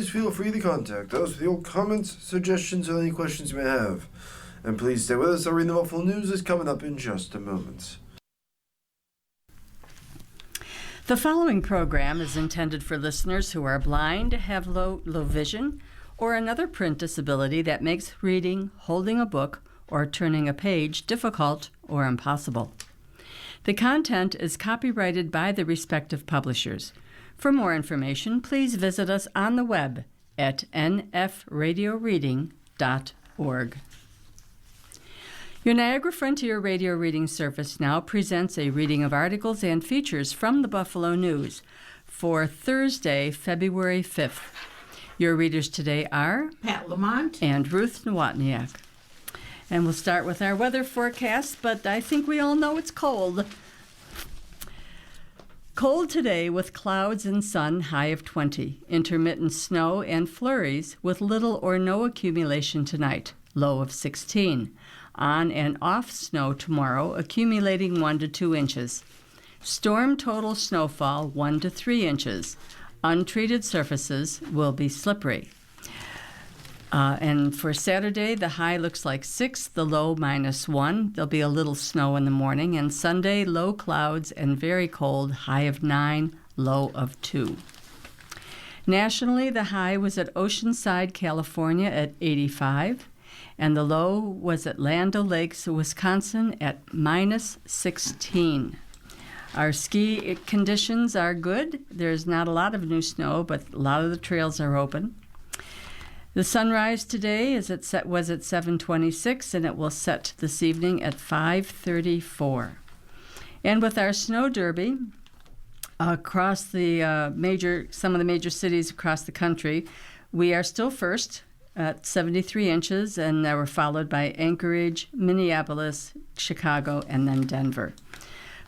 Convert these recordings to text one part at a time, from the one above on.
please feel free to contact us with your comments, suggestions, or any questions you may have. And please stay with us. Our Reading the Buffalo News is coming up in just a moment. The following program is intended for listeners who are blind, have low vision, or another print disability that makes reading, holding a book, or turning a page difficult or impossible. The content is copyrighted by the respective publishers. For more information, please visit us on the web at nfradioreading.org. Your Niagara Frontier Radio Reading Service now presents a reading of articles and features from the Buffalo News for Thursday, February 5th. Your readers today are Pat Lamont and Ruth Nowotniak. And we'll start with our weather forecast, but I think we all know it's cold. Cold today with clouds and sun, high of 20. Intermittent snow and flurries with little or no accumulation tonight, low of 16. On and off snow tomorrow, accumulating 1 to 2 inches. Storm total snowfall 1 to 3 inches. Untreated surfaces will be slippery. And for Saturday, the high looks like 6, the low -1. There'll be a little snow in the morning. And Sunday, low clouds and very cold, high of 9, low of 2. Nationally, the high was at Oceanside, California at 85. And the low was at Land O'Lakes, Wisconsin at -16. Our ski conditions are good. There's not a lot of new snow, but a lot of the trails are open. The sunrise today was at 7:26, and it will set this evening at 5:34. And with our snow derby across the some of the major cities across the country, we are still first at 73 inches, and we're followed by Anchorage, Minneapolis, Chicago, and then Denver.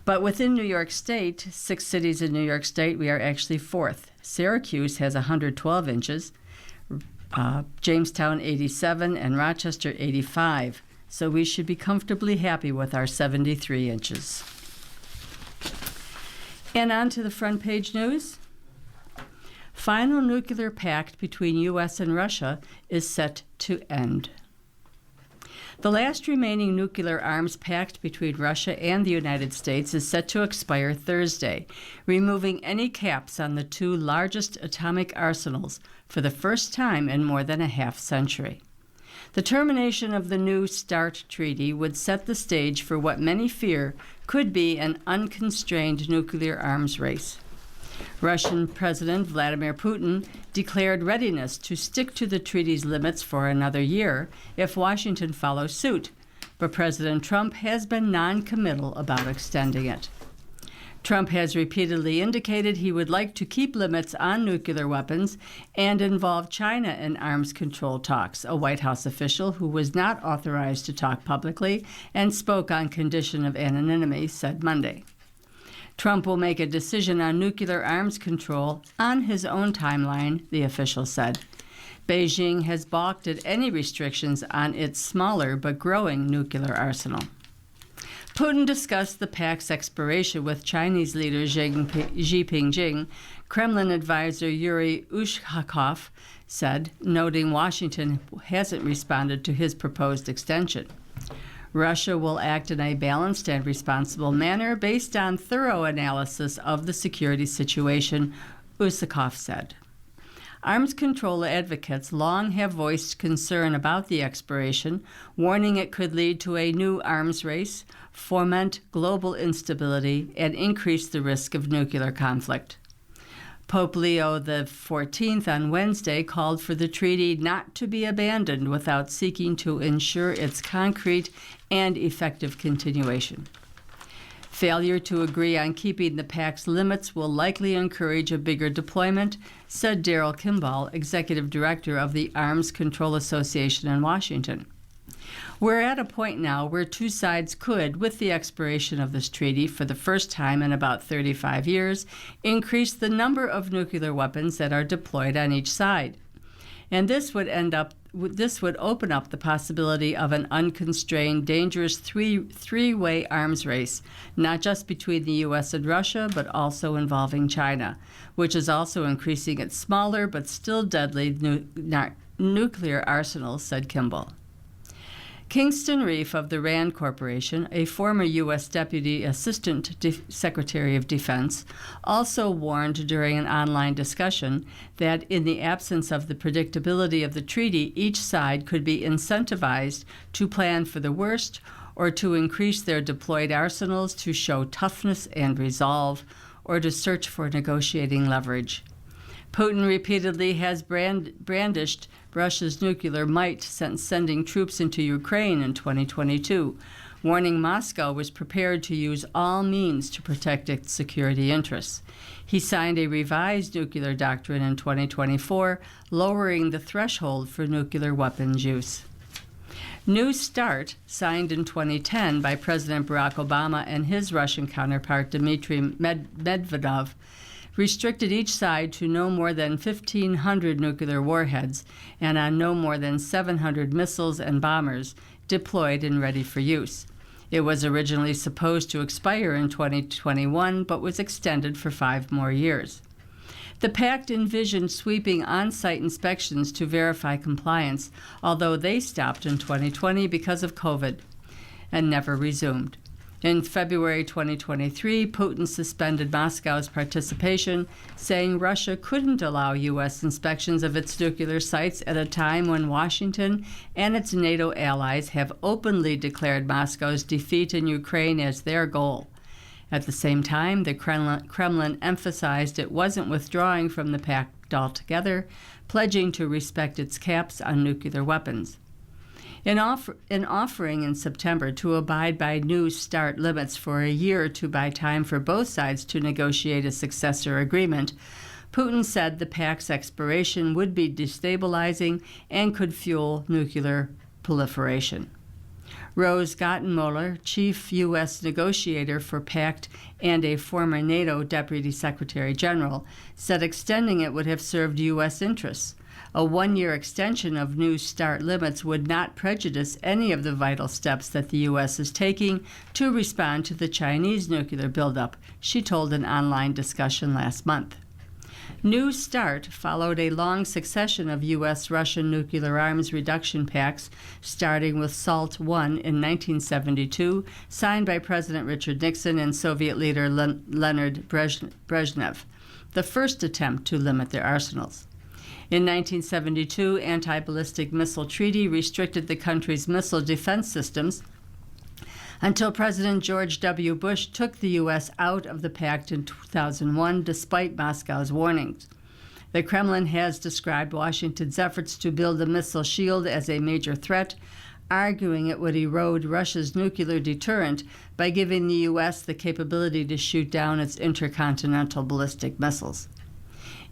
But within New York State, 6 cities in New York State, we are actually fourth. Syracuse has 112 inches, Jamestown 87, and Rochester 85. So we should be comfortably happy with our 73 inches. And on to the front page news. Final nuclear pact between U.S. and Russia is set to end. The last remaining nuclear arms pact between Russia and the United States is set to expire Thursday, removing any caps on the 2 largest atomic arsenals for the first time in more than a half-century. The termination of the New START treaty would set the stage for what many fear could be an unconstrained nuclear arms race. Russian President Vladimir Putin declared readiness to stick to the treaty's limits for another year if Washington follows suit, but President Trump has been non-committal about extending it. Trump has repeatedly indicated he would like to keep limits on nuclear weapons and involve China in arms control talks, a White House official who was not authorized to talk publicly and spoke on condition of anonymity said Monday. Trump will make a decision on nuclear arms control on his own timeline, the official said. Beijing has balked at any restrictions on its smaller but growing nuclear arsenal. Putin discussed the pact's expiration with Chinese leader Xi Jinping. Kremlin advisor Yuri Ushakov said, noting Washington hasn't responded to his proposed extension. Russia will act in a balanced and responsible manner based on thorough analysis of the security situation, Ushakov said. Arms control advocates long have voiced concern about the expiration, warning it could lead to a new arms race, foment global instability, and increase the risk of nuclear conflict. Pope Leo XIV on Wednesday called for the treaty not to be abandoned without seeking to ensure its concrete and effective continuation. Failure to agree on keeping the pact's limits will likely encourage a bigger deployment, said Daryl Kimball, executive director of the Arms Control Association in Washington. We're at a point now where 2 sides could, with the expiration of this treaty for the first time in about 35 years, increase the number of nuclear weapons that are deployed on each side. And this would end up this would open up the possibility of an unconstrained, dangerous three-way arms race, not just between the U.S. and Russia, but also involving China, which is also increasing its smaller but still deadly nuclear arsenals, said Kimball. Kingston Reef of the RAND Corporation, a former U.S. Deputy Assistant Secretary of Defense, also warned during an online discussion that in the absence of the predictability of the treaty, each side could be incentivized to plan for the worst or to increase their deployed arsenals to show toughness and resolve or to search for negotiating leverage. Putin repeatedly has brandished Russia's nuclear might since sending troops into Ukraine in 2022, warning Moscow was prepared to use all means to protect its security interests. He signed a revised nuclear doctrine in 2024, lowering the threshold for nuclear weapons use. New START, signed in 2010 by President Barack Obama and his Russian counterpart Dmitry Medvedev, restricted each side to no more than 1,500 nuclear warheads and on no more than 700 missiles and bombers deployed and ready for use. It was originally supposed to expire in 2021, but was extended for 5 more years. The pact envisioned sweeping on-site inspections to verify compliance, although they stopped in 2020 because of COVID and never resumed. In February 2023, Putin suspended Moscow's participation, saying Russia couldn't allow U.S. inspections of its nuclear sites at a time when Washington and its NATO allies have openly declared Moscow's defeat in Ukraine as their goal. At the same time, the Kremlin emphasized it wasn't withdrawing from the pact altogether, pledging to respect its caps on nuclear weapons. In offering in September to abide by new START limits for a year to buy time for both sides to negotiate a successor agreement, Putin said the pact's expiration would be destabilizing and could fuel nuclear proliferation. Rose Gottenmoeller, chief U.S. negotiator for PACT and a former NATO Deputy Secretary General, said extending it would have served U.S. interests. A 1-year extension of new START limits would not prejudice any of the vital steps that the U.S. is taking to respond to the Chinese nuclear buildup, she told an online discussion last month. New START followed a long succession of U.S.-Russian nuclear arms reduction pacts, starting with SALT I in 1972, signed by President Richard Nixon and Soviet leader Leonid Brezhnev, the first attempt to limit their arsenals. In 1972, anti-ballistic missile treaty restricted the country's missile defense systems until President George W. Bush took the U.S. out of the pact in 2001, despite Moscow's warnings. The Kremlin has described Washington's efforts to build a missile shield as a major threat, arguing it would erode Russia's nuclear deterrent by giving the U.S. the capability to shoot down its intercontinental ballistic missiles.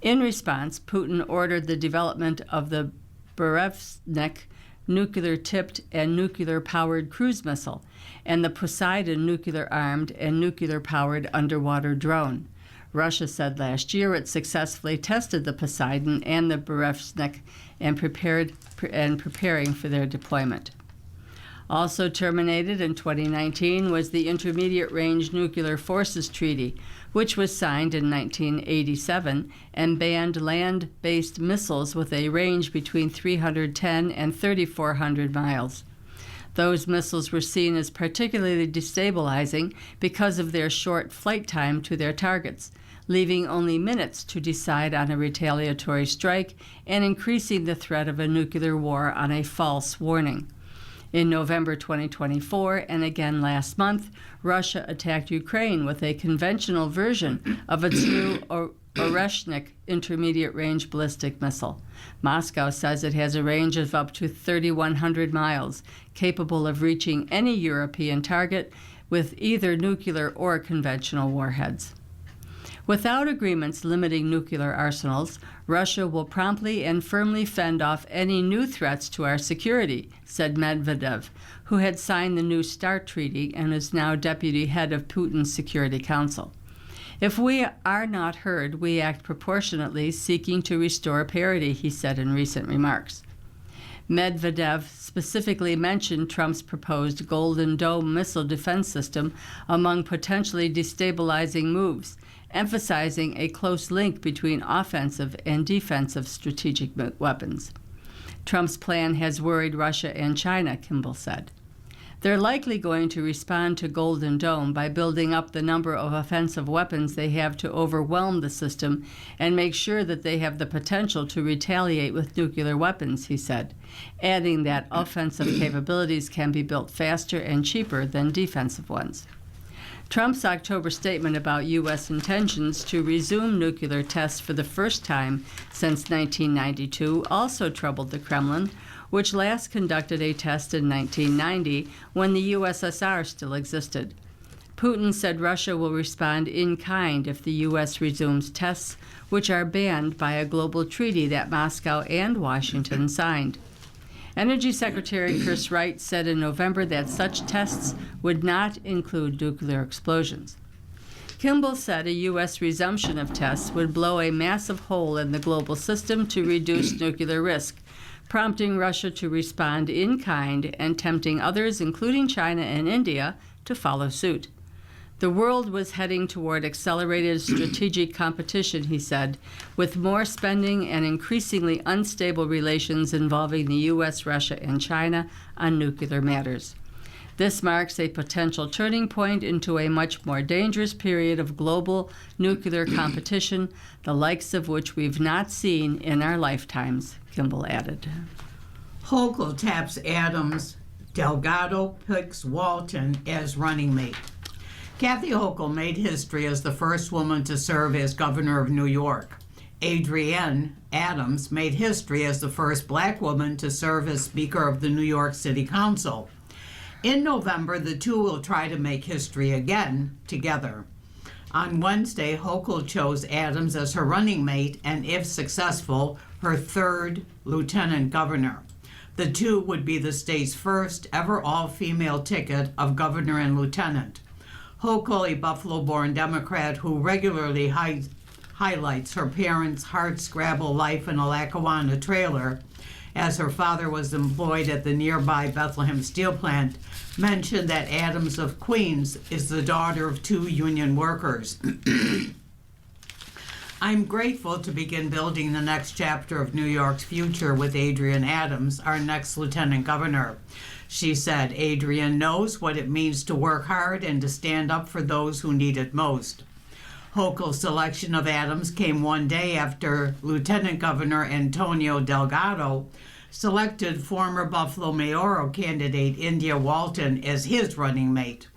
In response, Putin ordered the development of the Burevestnik nuclear-tipped and nuclear-powered cruise missile and the Poseidon nuclear-armed and nuclear-powered underwater drone. Russia said last year it successfully tested the Poseidon and the Burevestnik and preparing for their deployment. Also terminated in 2019 was the Intermediate Range Nuclear Forces Treaty, which was signed in 1987 and banned land-based missiles with a range between 310 and 3,400 miles. Those missiles were seen as particularly destabilizing because of their short flight time to their targets, leaving only minutes to decide on a retaliatory strike and increasing the threat of a nuclear war on a false warning. In November 2024, and again last month, Russia attacked Ukraine with a conventional version of its new Oreshnik intermediate-range ballistic missile. Moscow says it has a range of up to 3,100 miles, capable of reaching any European target with either nuclear or conventional warheads. Without agreements limiting nuclear arsenals, Russia will promptly and firmly fend off any new threats to our security, said Medvedev, who had signed the New START treaty and is now deputy head of Putin's Security Council. If we are not heard, we act proportionately, seeking to restore parity, he said in recent remarks. Medvedev specifically mentioned Trump's proposed Golden Dome missile defense system among potentially destabilizing moves, emphasizing a close link between offensive and defensive strategic weapons. Trump's plan has worried Russia and China, Kimball said. They're likely going to respond to Golden Dome by building up the number of offensive weapons they have to overwhelm the system and make sure that they have the potential to retaliate with nuclear weapons, he said, adding that offensive capabilities can be built faster and cheaper than defensive ones. Trump's October statement about U.S. intentions to resume nuclear tests for the first time since 1992 also troubled the Kremlin, which last conducted a test in 1990 when the USSR still existed. Putin said Russia will respond in kind if the U.S. resumes tests, which are banned by a global treaty that Moscow and Washington signed. Energy Secretary Chris Wright said in November that such tests would not include nuclear explosions. Kimball said a U.S. resumption of tests would blow a massive hole in the global system to reduce nuclear risk, prompting Russia to respond in kind and tempting others, including China and India, to follow suit. The world was heading toward accelerated strategic competition, he said, with more spending and increasingly unstable relations involving the U.S., Russia, and China on nuclear matters. This marks a potential turning point into a much more dangerous period of global nuclear competition, the likes of which we've not seen in our lifetimes, Kimball added. Hochul taps Adams. Delgado picks Walton as running mate. Kathy Hochul made history as the first woman to serve as governor of New York. Adrienne Adams made history as the first black woman to serve as Speaker of the New York City Council. In November, the two will try to make history again together. On Wednesday, Hochul chose Adams as her running mate and, if successful, her third lieutenant governor. The two would be the state's first ever all-female ticket of governor and lieutenant. Hochul, a Buffalo-born Democrat who regularly highlights her parents' hard-scrabble life in a Lackawanna trailer, as her father was employed at the nearby Bethlehem steel plant, mentioned that Adams of Queens is the daughter of two union workers. I'm grateful to begin building the next chapter of New York's future with Adrienne Adams, our next lieutenant governor. She said Adrienne knows what it means to work hard and to stand up for those who need it most. Hochul's selection of Adams came one day after Lieutenant Governor Antonio Delgado selected former Buffalo mayoral candidate India Walton as his running mate.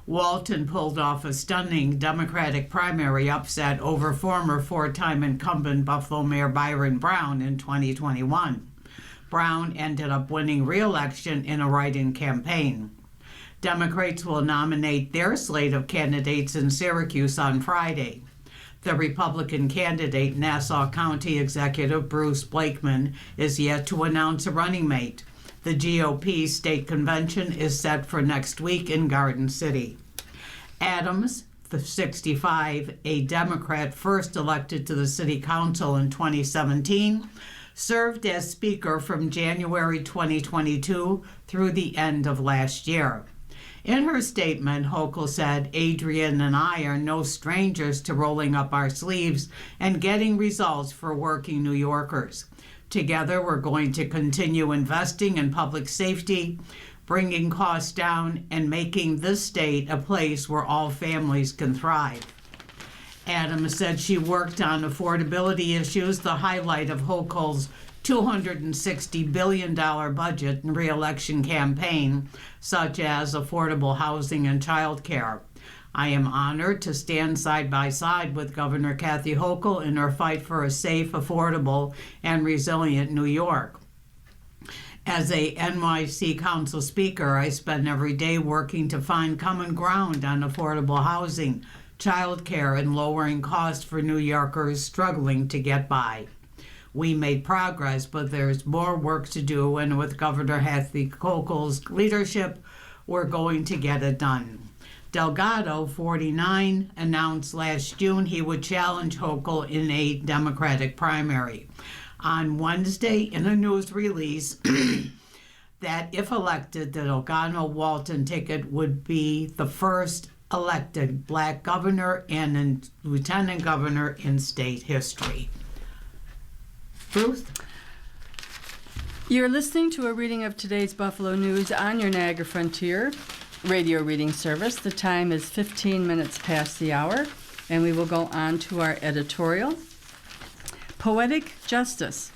Walton pulled off a stunning Democratic primary upset over former four-time incumbent Buffalo Mayor Byron Brown in 2021. Brown ended up winning re-election in a write-in campaign. Democrats will nominate their slate of candidates in Syracuse on Friday. The Republican candidate, Nassau County Executive Bruce Blakeman, is yet to announce a running mate. The GOP state convention is set for next week in Garden City. Adams, the 65, a Democrat first elected to the city council in 2017, served as Speaker from January 2022 through the end of last year. In her statement, Hochul said, Adrienne and I are no strangers to rolling up our sleeves and getting results for working New Yorkers. Together, we're going to continue investing in public safety, bringing costs down, and making this state a place where all families can thrive. Adams said she worked on affordability issues, the highlight of Hochul's $260 billion budget and re-election campaign, such as affordable housing and child care. I am honored to stand side by side with Governor Kathy Hochul in her fight for a safe, affordable, and resilient New York. As a NYC Council Speaker, I spend every day working to find common ground on affordable housing, child care, and lowering costs for New Yorkers struggling to get by. We made progress, but there's more work to do, and with Governor Kathy Hochul's leadership, we're going to get it done. Delgado, 49, announced last June he would challenge Hochul in a Democratic primary. on Wednesday in a news release that if elected, the Nagano-Walton ticket would be the first elected black governor and lieutenant governor in state history. Ruth? You're listening to a reading of today's Buffalo News on your Niagara Frontier radio reading service. The time is 15 minutes past the hour, and we will go on to our editorial. Poetic Justice.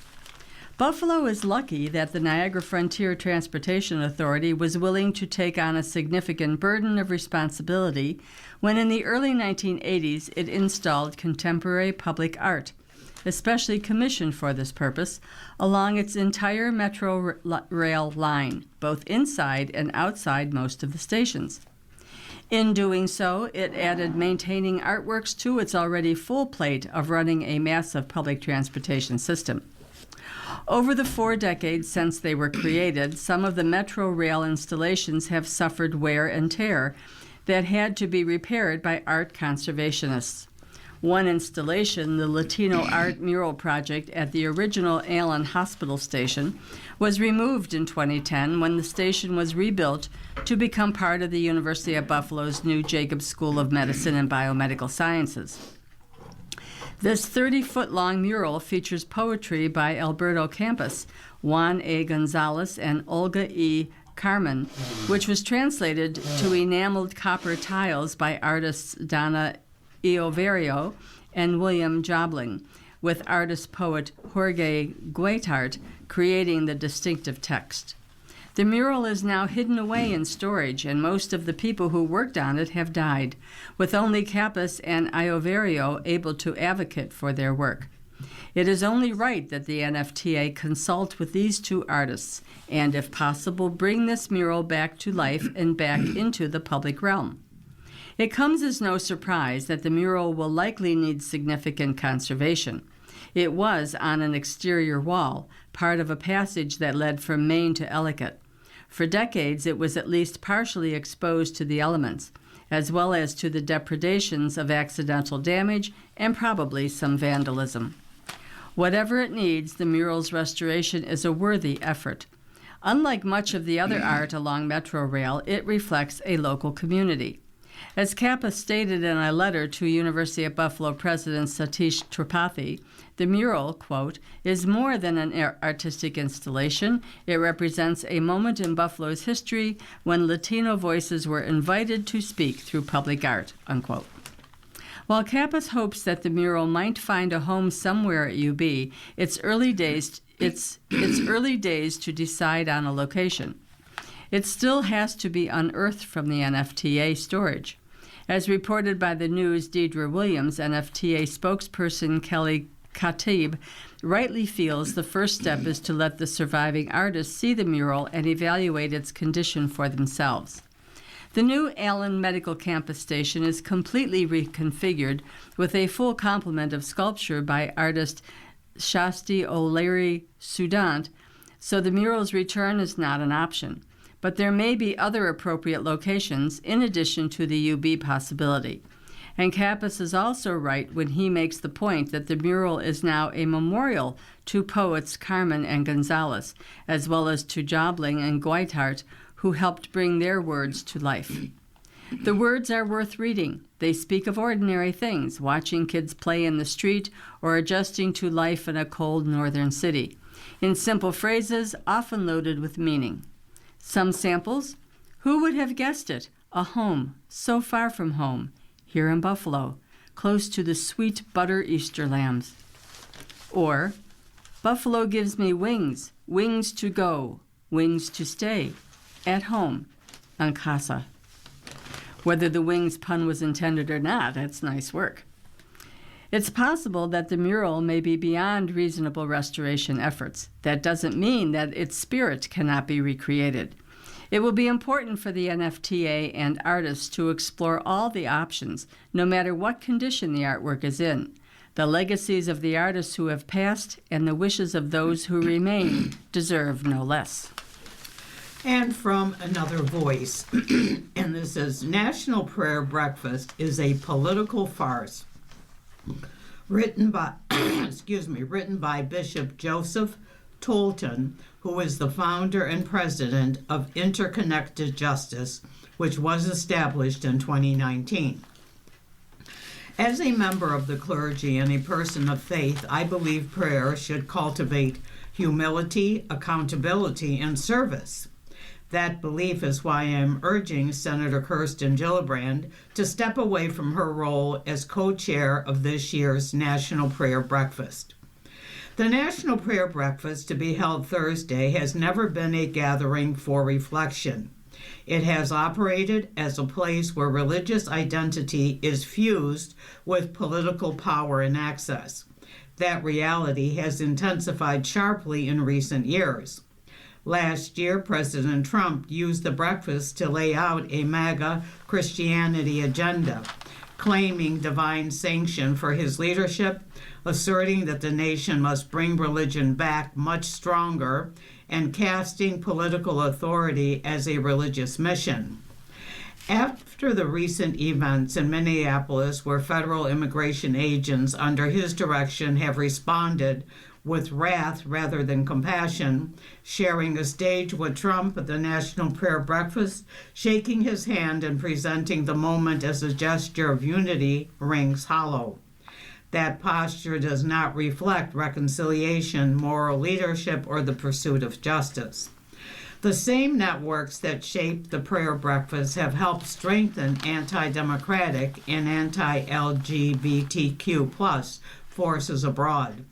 Buffalo is lucky that the Niagara Frontier Transportation Authority was willing to take on a significant burden of responsibility when in the early 1980s it installed contemporary public art, especially commissioned for this purpose, along its entire Metro Rail line, both inside and outside most of the stations. In doing so, it added maintaining artworks to its already full plate of running a massive public transportation system. Over the 4 decades since they were created, some of the Metro Rail installations have suffered wear and tear that had to be repaired by art conservationists. One installation, the Latino Art Mural Project at the original Allen Hospital Station, was removed in 2010 when the station was rebuilt to become part of the University of Buffalo's new Jacobs School of Medicine and Biomedical Sciences. This 30-foot-long mural features poetry by Alberto Campos, Juan A. Gonzalez, and Olga E. Carmen, which was translated to enameled copper tiles by artists Donna Ioverio and William Jobling, with artist-poet Jorge Guaitart creating the distinctive text. The mural is now hidden away in storage, and most of the people who worked on it have died, with only Campos and Ioverio able to advocate for their work. It is only right that the NFTA consult with these two artists and, if possible, bring this mural back to life and back into the public realm. It comes as no surprise that the mural will likely need significant conservation. It was on an exterior wall, part of a passage that led from Maine to Ellicott. For decades, it was at least partially exposed to the elements, as well as to the depredations of accidental damage and probably some vandalism. Whatever it needs, the mural's restoration is a worthy effort. Unlike much of the other art along Metro Rail, it reflects a local community. As Kappa stated in a letter to University of Buffalo President Satish Tripathi, the mural, quote, is more than an artistic installation. It represents a moment in Buffalo's history when Latino voices were invited to speak through public art, unquote. While Kappas hopes that the mural might find a home somewhere at UB, it's early days to decide on a location. It still has to be unearthed from the NFTA storage. As reported by the News, Deidre Williams, NFTA spokesperson Kelly Khatib, rightly feels the first step is to let the surviving artists see the mural and evaluate its condition for themselves. The new Allen Medical Campus Station is completely reconfigured with a full complement of sculpture by artist Shasti O'Leary Sudant, so the mural's return is not an option. But there may be other appropriate locations in addition to the UB possibility. And Kappas is also right when he makes the point that the mural is now a memorial to poets Carmen and Gonzalez, as well as to Jobling and Guaitart, who helped bring their words to life. The words are worth reading. They speak of ordinary things, watching kids play in the street or adjusting to life in a cold northern city, in simple phrases often loaded with meaning. Some samples: who would have guessed it? A home, so far from home, here in Buffalo, close to the sweet butter Easter lambs. Or, Buffalo gives me wings, wings to go, wings to stay, at home, on casa. Whether the wings pun was intended or not, that's nice work. It's possible that the mural may be beyond reasonable restoration efforts. That doesn't mean that its spirit cannot be recreated. It will be important for the NFTA and artists to explore all the options, no matter what condition the artwork is in. The legacies of the artists who have passed and the wishes of those who remain deserve no less. And from another voice, and this is: National Prayer Breakfast is a political farce. written by written by Bishop Joseph Tolton, who is the founder and president of Interconnected Justice, which was established in 2019. As a member of the clergy and a person of faith, I believe prayer should cultivate humility, accountability, and service. That belief is why I am urging Senator Kirsten Gillibrand to step away from her role as co-chair of this year's National Prayer Breakfast. The National Prayer Breakfast, to be held Thursday, has never been a gathering for reflection. It has operated as a place where religious identity is fused with political power and access. That reality has intensified sharply in recent years. Last year, President Trump used the breakfast to lay out a MAGA Christianity agenda, claiming divine sanction for his leadership, asserting that the nation must bring religion back much stronger, and casting political authority as a religious mission. After the recent events in Minneapolis, where federal immigration agents under his direction have responded with wrath rather than compassion, sharing a stage with Trump at the National Prayer Breakfast, shaking his hand and presenting the moment as a gesture of unity rings hollow. That posture does not reflect reconciliation, moral leadership, or the pursuit of justice. The same networks that shaped the prayer breakfast have helped strengthen anti-democratic and anti-LGBTQ+ forces abroad.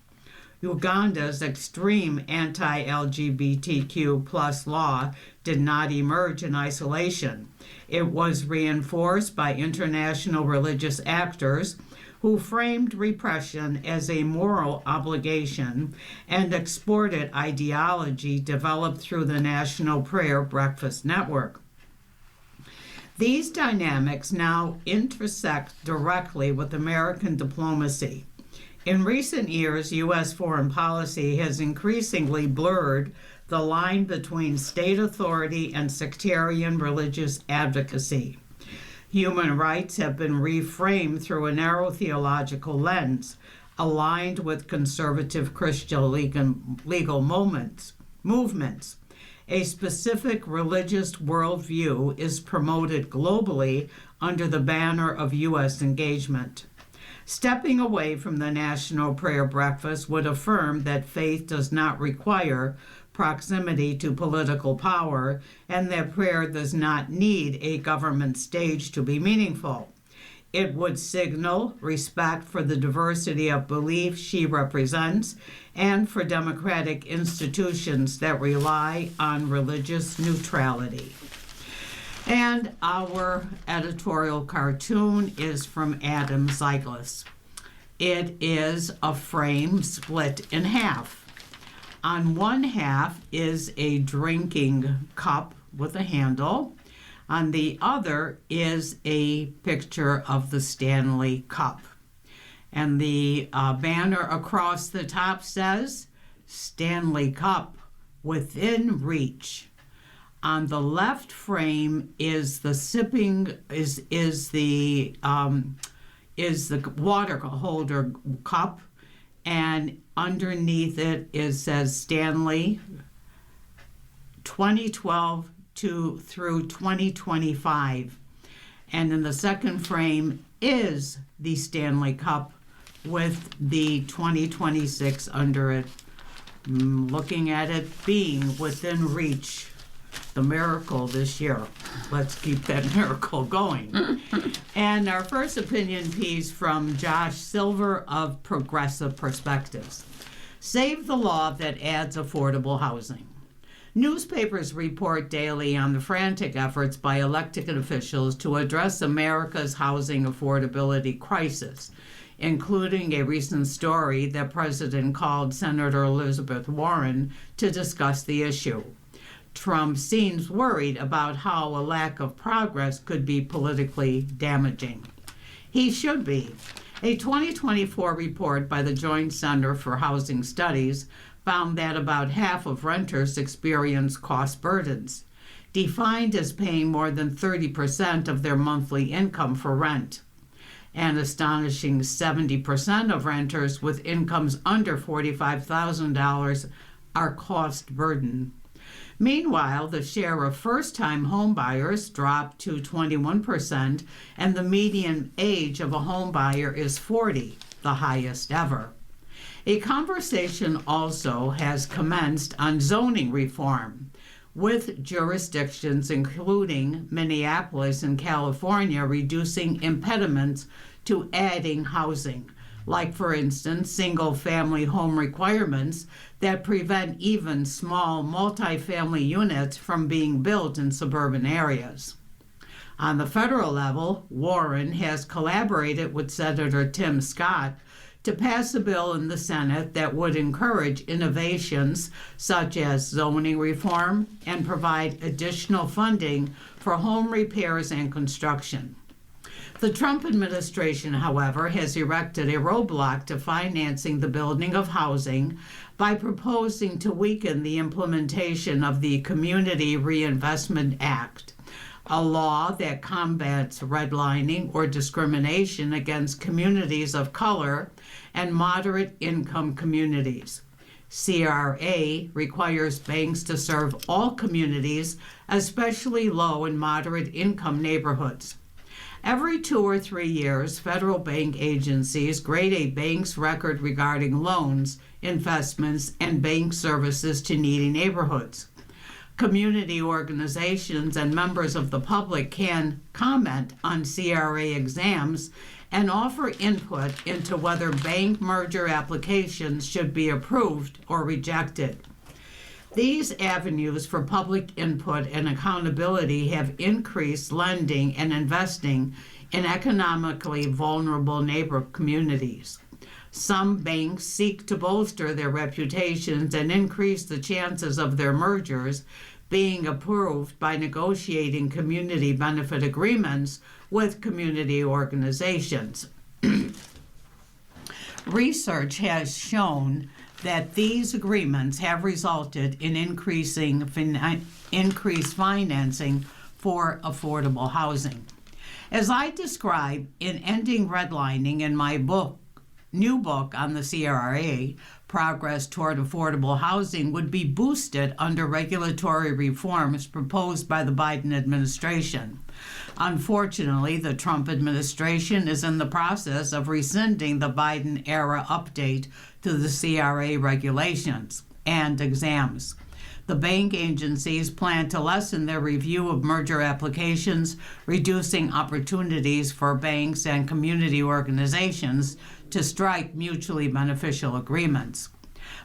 Uganda's extreme anti-LGBTQ+ law did not emerge in isolation. It was reinforced by international religious actors who framed repression as a moral obligation and exported ideology developed through the National Prayer Breakfast Network. These dynamics now intersect directly with American diplomacy. In recent years, U.S. foreign policy has increasingly blurred the line between state authority and sectarian religious advocacy. Human rights have been reframed through a narrow theological lens, aligned with conservative Christian legal movements. A specific religious worldview is promoted globally under the banner of U.S. engagement. Stepping away from the National Prayer Breakfast would affirm that faith does not require proximity to political power, and that prayer does not need a government stage to be meaningful. It would signal respect for the diversity of belief she represents and for democratic institutions that rely on religious neutrality. And our editorial cartoon is from Adam Zeigler. It is a frame split in half. On one half is a drinking cup with a handle. On the other is a picture of the Stanley Cup. And the banner across the top says, Stanley Cup within reach. On the left frame is the water holder cup, and underneath it says Stanley 2012 through 2025. And in the second frame is the Stanley Cup with the 2026 under it. Looking at it being within reach. The miracle this year. Let's keep that miracle going. And our first opinion piece from Josh Silver of Progressive Perspectives. Save the law that adds affordable housing. Newspapers report daily on the frantic efforts by elected officials to address America's housing affordability crisis, including a recent story that President called Senator Elizabeth Warren to discuss the issue. Trump seems worried about how a lack of progress could be politically damaging. He should be. A 2024 report by the Joint Center for Housing Studies found that about half of renters experience cost burdens, defined as paying more than 30% of their monthly income for rent. An astonishing 70% of renters with incomes under $45,000 are cost burdened. Meanwhile, the share of first-time homebuyers dropped to 21%, and the median age of a homebuyer is 40, the highest ever. A conversation also has commenced on zoning reform, with jurisdictions including Minneapolis and California reducing impediments to adding housing, like, for instance, single-family home requirements that prevent even small multifamily units from being built in suburban areas. On the federal level, Warren has collaborated with Senator Tim Scott to pass a bill in the Senate that would encourage innovations such as zoning reform and provide additional funding for home repairs and construction. The Trump administration, however, has erected a roadblock to financing the building of housing by proposing to weaken the implementation of the Community Reinvestment Act, a law that combats redlining or discrimination against communities of color and moderate income communities. CRA requires banks to serve all communities, especially low and moderate income neighborhoods. Every 2 or 3 years, federal bank agencies grade a bank's record regarding loans, investments, and bank services to needy neighborhoods. Community organizations and members of the public can comment on CRA exams and offer input into whether bank merger applications should be approved or rejected. These avenues for public input and accountability have increased lending and investing in economically vulnerable neighbor communities. Some banks seek to bolster their reputations and increase the chances of their mergers being approved by negotiating community benefit agreements with community organizations. Research has shown that these agreements have resulted in increased financing for affordable housing. As I describe in Ending Redlining in my new book on the CRA, progress toward affordable housing would be boosted under regulatory reforms proposed by the Biden administration. Unfortunately, the Trump administration is in the process of rescinding the Biden-era update to the CRA regulations and exams. The bank agencies plan to lessen their review of merger applications, reducing opportunities for banks and community organizations to strike mutually beneficial agreements.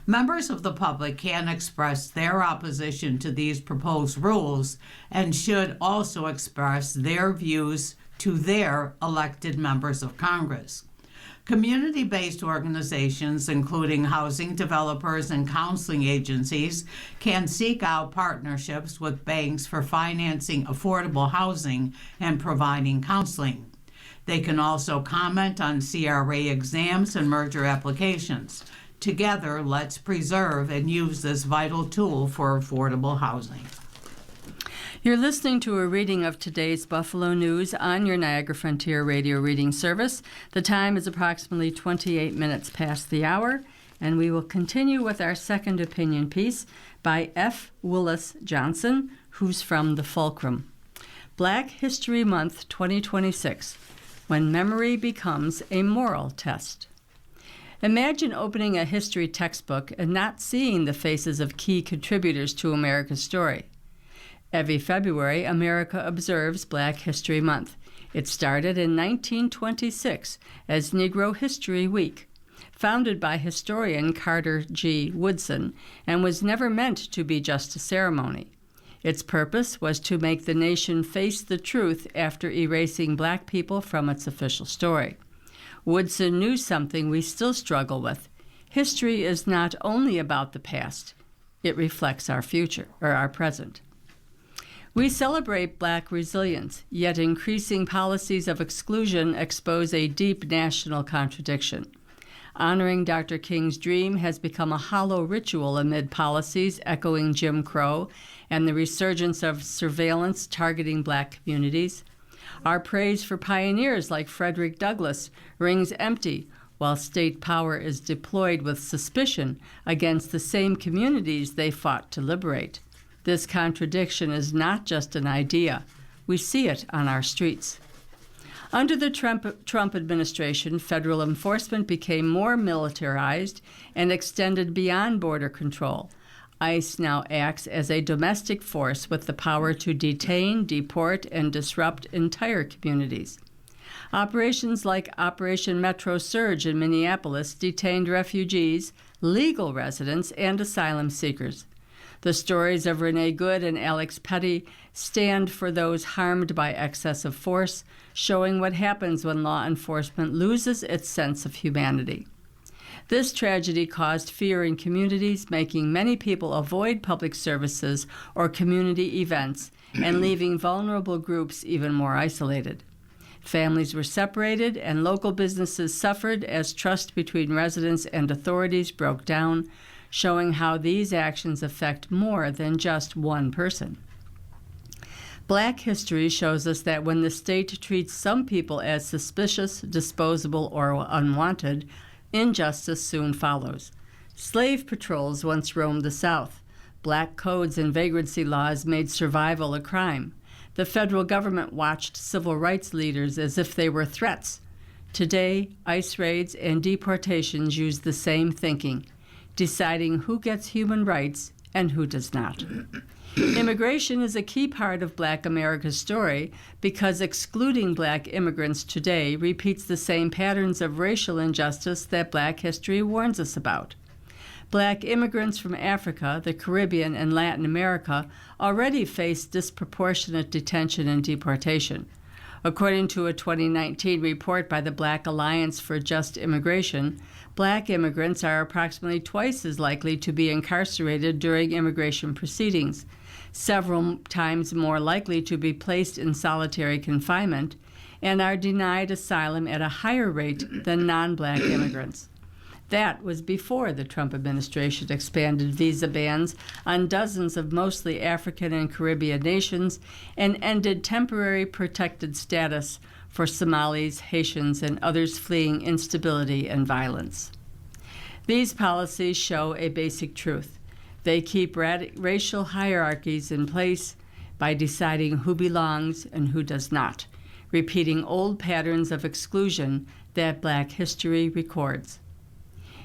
Members of the public can express their opposition to these proposed rules and should also express their views to their elected members of Congress. Community-based organizations, including housing developers and counseling agencies, can seek out partnerships with banks for financing affordable housing and providing counseling. They can also comment on CRA exams and merger applications. Together, let's preserve and use this vital tool for affordable housing. You're listening to a reading of today's Buffalo News on your Niagara Frontier Radio reading service. The time is approximately 28 minutes past the hour, and we will continue with our second opinion piece by F. Willis Johnson, who's from the Fulcrum. Black History Month 2026, When Memory Becomes a Moral Test. Imagine opening a history textbook and not seeing the faces of key contributors to America's story. Every February, America observes Black History Month. It started in 1926 as Negro History Week, founded by historian Carter G. Woodson, and was never meant to be just a ceremony. Its purpose was to make the nation face the truth after erasing black people from its official story. Woodson knew something we still struggle with. History is not only about the past, it reflects our future, or our present. We celebrate Black resilience, yet increasing policies of exclusion expose a deep national contradiction. Honoring Dr. King's dream has become a hollow ritual amid policies echoing Jim Crow and the resurgence of surveillance targeting Black communities. Our praise for pioneers like Frederick Douglass rings empty while state power is deployed with suspicion against the same communities they fought to liberate. This contradiction is not just an idea. We see it on our streets. Under the Trump administration, federal enforcement became more militarized and extended beyond border control. ICE now acts as a domestic force with the power to detain, deport, and disrupt entire communities. Operations like Operation Metro Surge in Minneapolis detained refugees, legal residents, and asylum seekers. The stories of Renee Good and Alex Petty stand for those harmed by excessive force, showing what happens when law enforcement loses its sense of humanity. This tragedy caused fear in communities, making many people avoid public services or community events and leaving vulnerable groups even more isolated. Families were separated and local businesses suffered as trust between residents and authorities broke down, showing how these actions affect more than just one person. Black history shows us that when the state treats some people as suspicious, disposable, or unwanted, injustice soon follows. Slave patrols once roamed the South. Black codes and vagrancy laws made survival a crime. The federal government watched civil rights leaders as if they were threats. Today, ICE raids and deportations use the same thinking, deciding who gets human rights and who does not. Immigration is a key part of Black America's story because excluding Black immigrants today repeats the same patterns of racial injustice that Black history warns us about. Black immigrants from Africa, the Caribbean, and Latin America already face disproportionate detention and deportation. According to a 2019 report by the Black Alliance for Just Immigration, Black immigrants are approximately twice as likely to be incarcerated during immigration proceedings, several times more likely to be placed in solitary confinement, and are denied asylum at a higher rate than non-Black immigrants. That was before the Trump administration expanded visa bans on dozens of mostly African and Caribbean nations and ended temporary protected status for Somalis, Haitians, and others fleeing instability and violence. These policies show a basic truth. They keep racial hierarchies in place by deciding who belongs and who does not, repeating old patterns of exclusion that Black history records.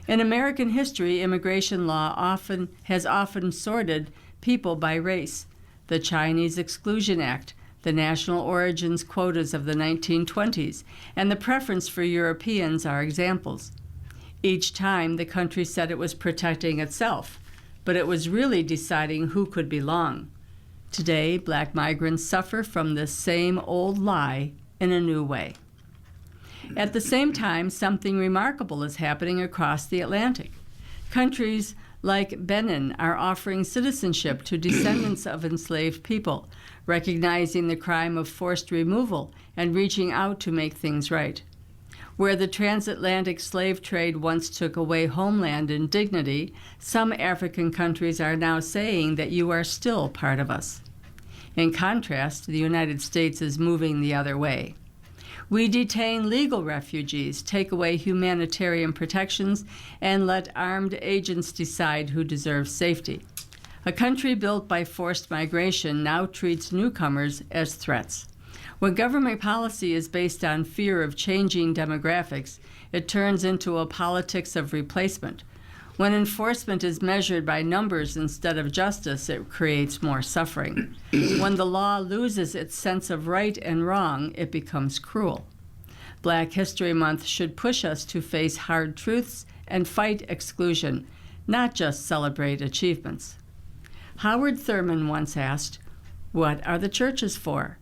In American history, immigration law has often sorted people by race. The Chinese Exclusion Act, the national origins quotas of the 1920s, and the preference for Europeans are examples. Each time, the country said it was protecting itself, but it was really deciding who could belong. Today, Black migrants suffer from this same old lie in a new way. At the same time, something remarkable is happening across the Atlantic. Countries like Benin are offering citizenship to descendants of enslaved people, recognizing the crime of forced removal and reaching out to make things right. Where the transatlantic slave trade once took away homeland and dignity, some African countries are now saying that you are still part of us. In contrast, the United States is moving the other way. We detain legal refugees, take away humanitarian protections, and let armed agents decide who deserves safety. A country built by forced migration now treats newcomers as threats. When government policy is based on fear of changing demographics, it turns into a politics of replacement. When enforcement is measured by numbers instead of justice, it creates more suffering. When the law loses its sense of right and wrong, it becomes cruel. Black History Month should push us to face hard truths and fight exclusion, not just celebrate achievements. Howard Thurman once asked, "What are the churches for?"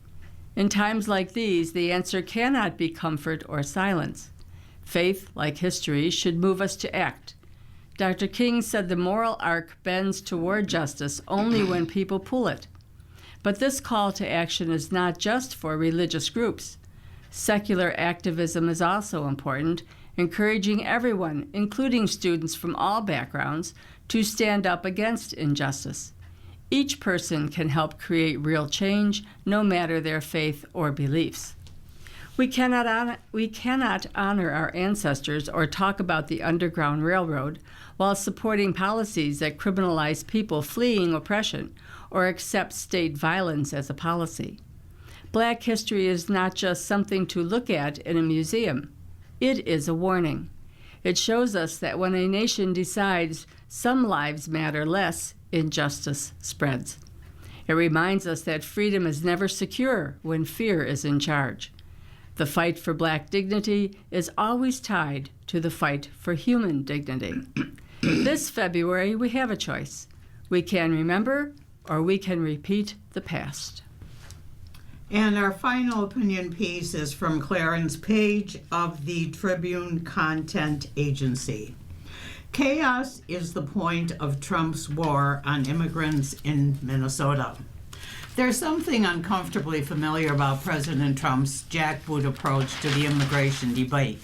In times like these, the answer cannot be comfort or silence. Faith, like history, should move us to act. Dr. King said the moral arc bends toward justice only when people pull it. But this call to action is not just for religious groups. Secular activism is also important, encouraging everyone, including students from all backgrounds, to stand up against injustice. Each person can help create real change, no matter their faith or beliefs. We cannot honor our ancestors or talk about the Underground Railroad while supporting policies that criminalize people fleeing oppression or accept state violence as a policy. Black history is not just something to look at in a museum. It is a warning. It shows us that when a nation decides some lives matter less, injustice spreads. It reminds us that freedom is never secure when fear is in charge. The fight for Black dignity is always tied to the fight for human dignity. This February, we have a choice. We can remember, or we can repeat the past. And our final opinion piece is from Clarence Page of the Tribune Content Agency. Chaos is the point of Trump's war on immigrants in Minnesota. There's something uncomfortably familiar about President Trump's jackboot approach to the immigration debate.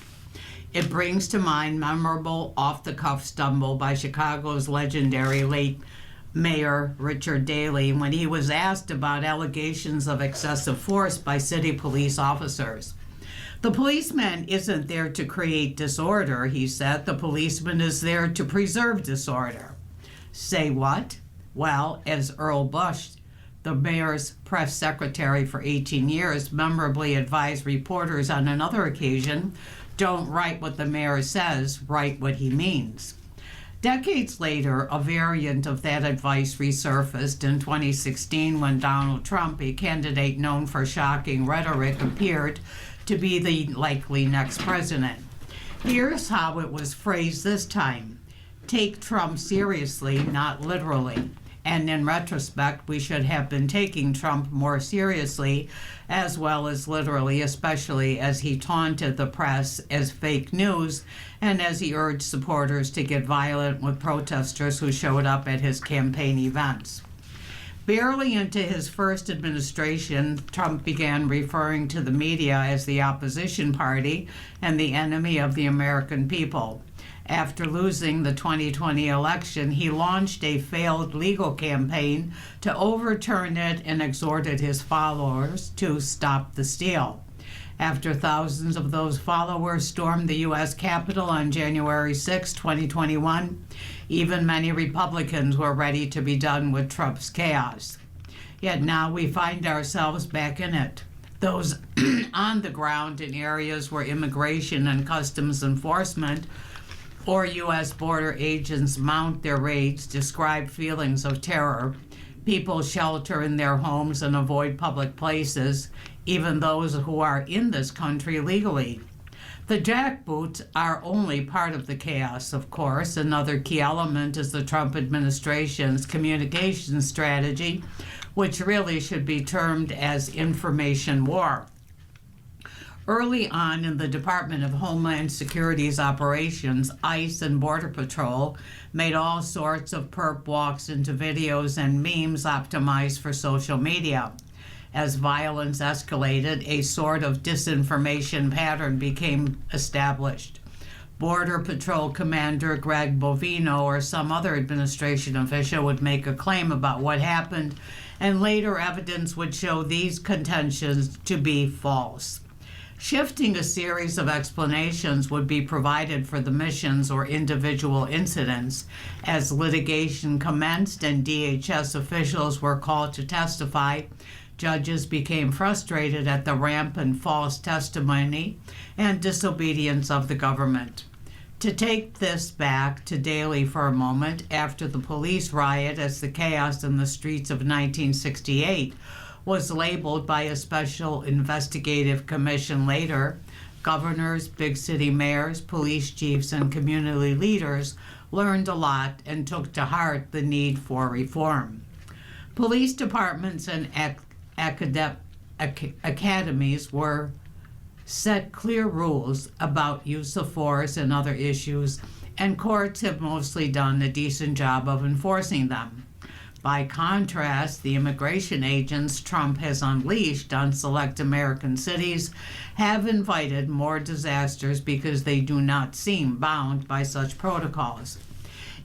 It brings to mind memorable off-the-cuff stumble by Chicago's legendary late Mayor Richard Daley when he was asked about allegations of excessive force by city police officers. The policeman isn't there to create disorder, he said. The policeman is there to preserve disorder. Say what? Well, as Earl Bush, the mayor's press secretary for 18 years, memorably advised reporters on another occasion, don't write what the mayor says, write what he means. Decades later, a variant of that advice resurfaced in 2016 when Donald Trump, a candidate known for shocking rhetoric, appeared to be the likely next president. Here's how it was phrased this time. Take Trump seriously, not literally. And in retrospect, we should have been taking Trump more seriously as well as literally, especially as he taunted the press as fake news and as he urged supporters to get violent with protesters who showed up at his campaign events. Barely into his first administration, Trump began referring to the media as the opposition party and the enemy of the American people. After losing the 2020 election, he launched a failed legal campaign to overturn it and exhorted his followers to stop the steal. After thousands of those followers stormed the U.S. Capitol on January 6, 2021, even many Republicans were ready to be done with Trump's chaos. Yet now we find ourselves back in it. Those on the ground in areas where immigration and customs enforcement or U.S. border agents mount their raids describe feelings of terror. People shelter in their homes and avoid public places, even those who are in this country legally. The jackboots are only part of the chaos, of course. Another key element is the Trump administration's communication strategy, which really should be termed as information war. Early on in the Department of Homeland Security's operations, ICE and Border Patrol made all sorts of perp walks into videos and memes optimized for social media. As violence escalated, a sort of disinformation pattern became established. Border Patrol Commander Greg Bovino or some other administration official would make a claim about what happened, and later evidence would show these contentions to be false. Shifting a series of explanations would be provided for the missions or individual incidents. As litigation commenced and DHS officials were called to testify, judges became frustrated at the rampant false testimony and disobedience of the government. To take this back to Daley for a moment, after the police riot as the chaos in the streets of 1968 was labeled by a special investigative commission later, governors, big city mayors, police chiefs, and community leaders learned a lot and took to heart the need for reform. Police departments and academies were set clear rules about use of force and other issues, and courts have mostly done a decent job of enforcing them. By contrast, the immigration agents Trump has unleashed on select American cities have invited more disasters because they do not seem bound by such protocols.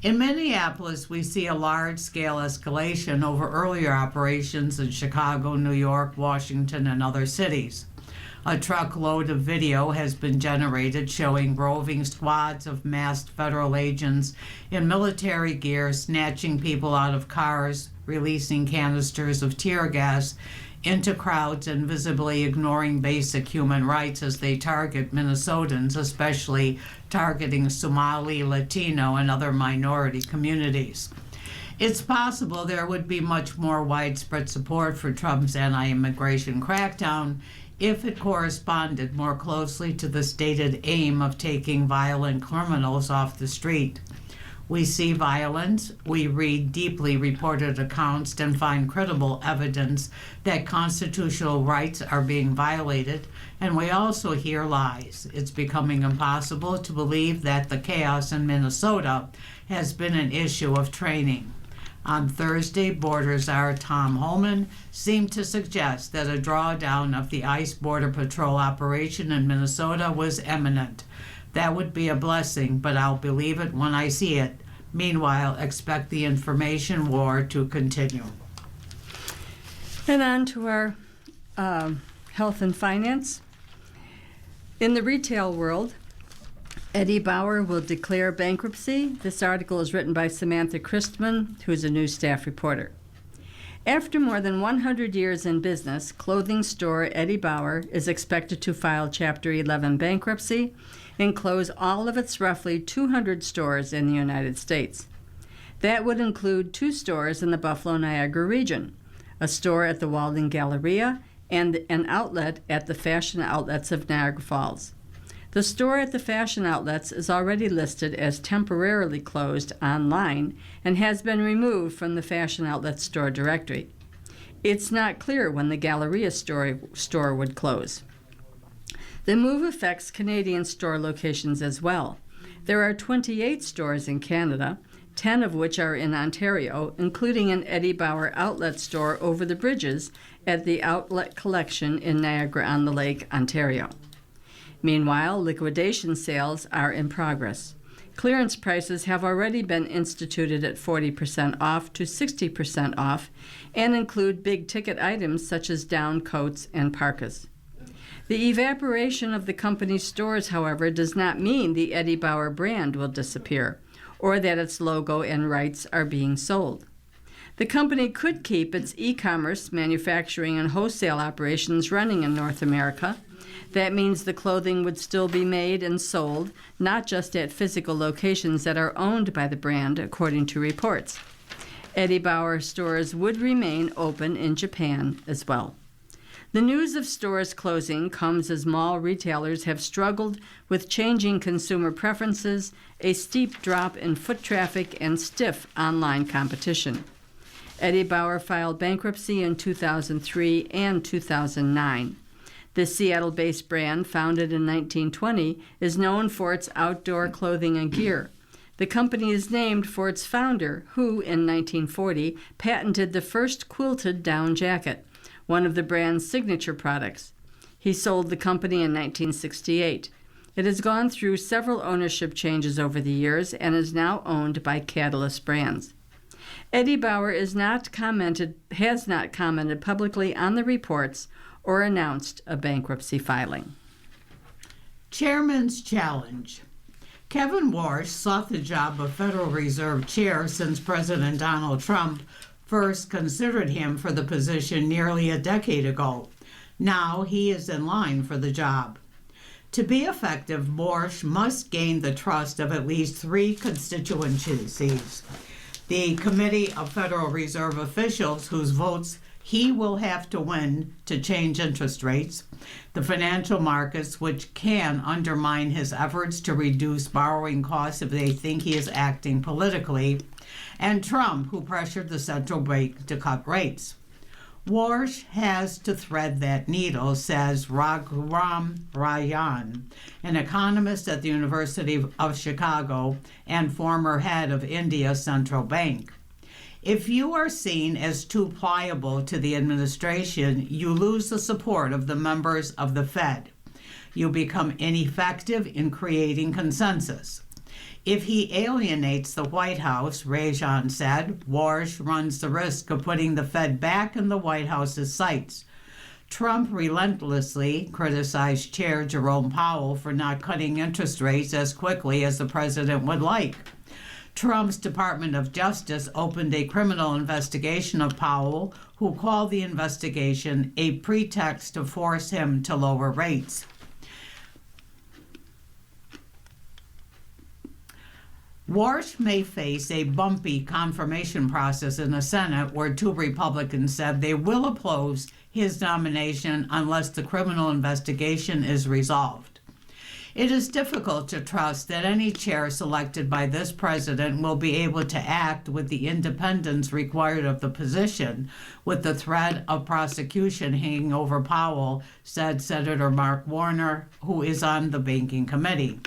In Minneapolis, we see a large-scale escalation over earlier operations in Chicago, New York, Washington, and other cities. A truckload of video has been generated showing roving squads of masked federal agents in military gear snatching people out of cars, releasing canisters of tear gas into crowds, and visibly ignoring basic human rights as they target Minnesotans, especially targeting Somali, Latino, and other minority communities. It's possible there would be much more widespread support for Trump's anti-immigration crackdown if it corresponded more closely to the stated aim of taking violent criminals off the street. We see violence, we read deeply reported accounts and find credible evidence that constitutional rights are being violated, and we also hear lies. It's becoming impossible to believe that the chaos in Minnesota has been an issue of training. On Thursday, Border Czar Tom Homan seemed to suggest that a drawdown of the ICE Border Patrol operation in Minnesota was imminent. That would be a blessing, but I'll believe it when I see it. Meanwhile, expect the information war to continue. And on to our health and finance. In the retail world, Eddie Bauer will declare bankruptcy. This article is written by Samantha Christman, who is a news staff reporter. After more than 100 years in business, clothing store Eddie Bauer is expected to file Chapter 11 bankruptcy and close all of its roughly 200 stores in the United States. That would include 2 stores in the Buffalo Niagara region, a store at the Walden Galleria and an outlet at the Fashion Outlets of Niagara Falls. The store at the Fashion Outlets is already listed as temporarily closed online and has been removed from the Fashion Outlet store directory. It's not clear when the Galleria store would close. The move affects Canadian store locations as well. There are 28 stores in Canada, 10 of which are in Ontario, including an Eddie Bauer outlet store over the bridges at the Outlet Collection in Niagara-on-the-Lake, Ontario. Meanwhile, liquidation sales are in progress. Clearance prices have already been instituted at 40% off to 60% off and include big-ticket items such as down coats and parkas. The evaporation of the company's stores, however, does not mean the Eddie Bauer brand will disappear or that its logo and rights are being sold. The company could keep its e-commerce, manufacturing, and wholesale operations running in North America. That means the clothing would still be made and sold, not just at physical locations that are owned by the brand, according to reports. Eddie Bauer stores would remain open in Japan as well. The news of stores closing comes as mall retailers have struggled with changing consumer preferences, a steep drop in foot traffic, and stiff online competition. Eddie Bauer filed bankruptcy in 2003 and 2009. The Seattle-based brand, founded in 1920, is known for its outdoor clothing and gear. The company is named for its founder, who, in 1940, patented the first quilted down jacket, one of the brand's signature products. He sold the company in 1968. It has gone through several ownership changes over the years and is now owned by Catalyst Brands. Eddie Bauer has not commented publicly on the reports or announced a bankruptcy filing. Chairman's Challenge. Kevin Warsh sought the job of Federal Reserve Chair since President Donald Trump first considered him for the position nearly a decade ago. Now he is in line for the job. To be effective, Warsh must gain the trust of at least 3 constituencies: the Committee of Federal Reserve Officials, whose votes he will have to win to change interest rates; the financial markets, which can undermine his efforts to reduce borrowing costs if they think he is acting politically; and Trump, who pressured the central bank to cut rates. Warsh has to thread that needle, says Raghuram Rajan, an economist at the University of Chicago and former head of India's central bank. If you are seen as too pliable to the administration, you lose the support of the members of the Fed. You become ineffective in creating consensus. If he alienates the White House, Rajan said, Warsh runs the risk of putting the Fed back in the White House's sights. Trump relentlessly criticized Chair Jerome Powell for not cutting interest rates as quickly as the president would like. Trump's Department of Justice opened a criminal investigation of Powell, who called the investigation a pretext to force him to lower rates. Warsh may face a bumpy confirmation process in the Senate, where 2 Republicans said they will oppose his nomination unless the criminal investigation is resolved. It is difficult to trust that any chair selected by this president will be able to act with the independence required of the position, with the threat of prosecution hanging over Powell, said Senator Mark Warner, who is on the Banking Committee.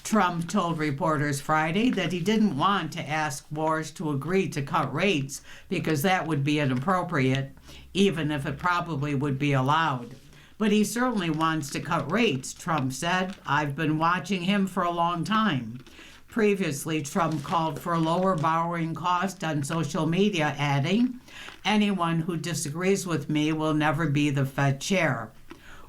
Trump told reporters Friday that he didn't want to ask Warsh to agree to cut rates because that would be inappropriate, even if it probably would be allowed. But he certainly wants to cut rates, Trump said. I've been watching him for a long time. Previously, Trump called for a lower borrowing cost on social media, adding, anyone who disagrees with me will never be the Fed chair.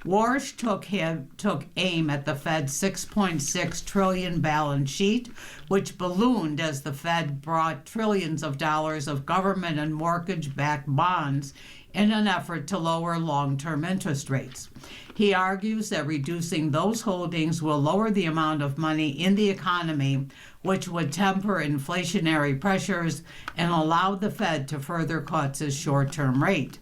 Warsh took aim at the Fed's $6.6 trillion balance sheet, which ballooned as the Fed bought trillions of dollars of government and mortgage-backed bonds in an effort to lower long-term interest rates. He argues that reducing those holdings will lower the amount of money in the economy, which would temper inflationary pressures and allow the Fed to further cut its short-term rate.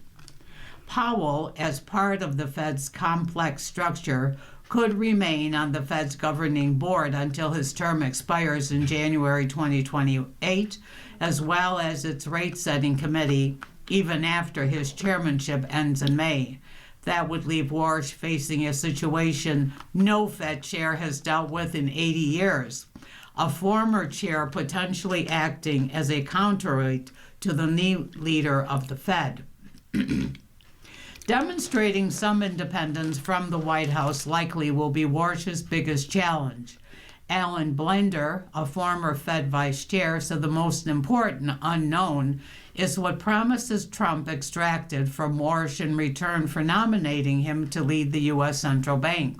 Powell, as part of the Fed's complex structure, could remain on the Fed's governing board until his term expires in January 2028, as well as its rate-setting committee, even after his chairmanship ends in May. That would leave Warsh facing a situation no Fed chair has dealt with in 80 years, a former chair potentially acting as a counterweight to the new leader of the Fed. Demonstrating some independence from the White House likely will be Warsh's biggest challenge. Alan Blender, a former Fed vice chair, said the most important unknown is what promises Trump extracted from Warsh in return for nominating him to lead the U.S. Central Bank.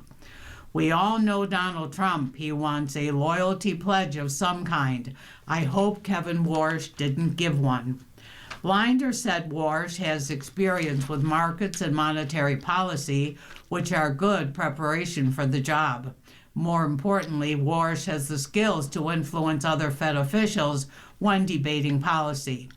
We all know Donald Trump. He wants a loyalty pledge of some kind. I hope Kevin Warsh didn't give one. Blinder said Warsh has experience with markets and monetary policy, which are good preparation for the job. More importantly, Warsh has the skills to influence other Fed officials when debating policy.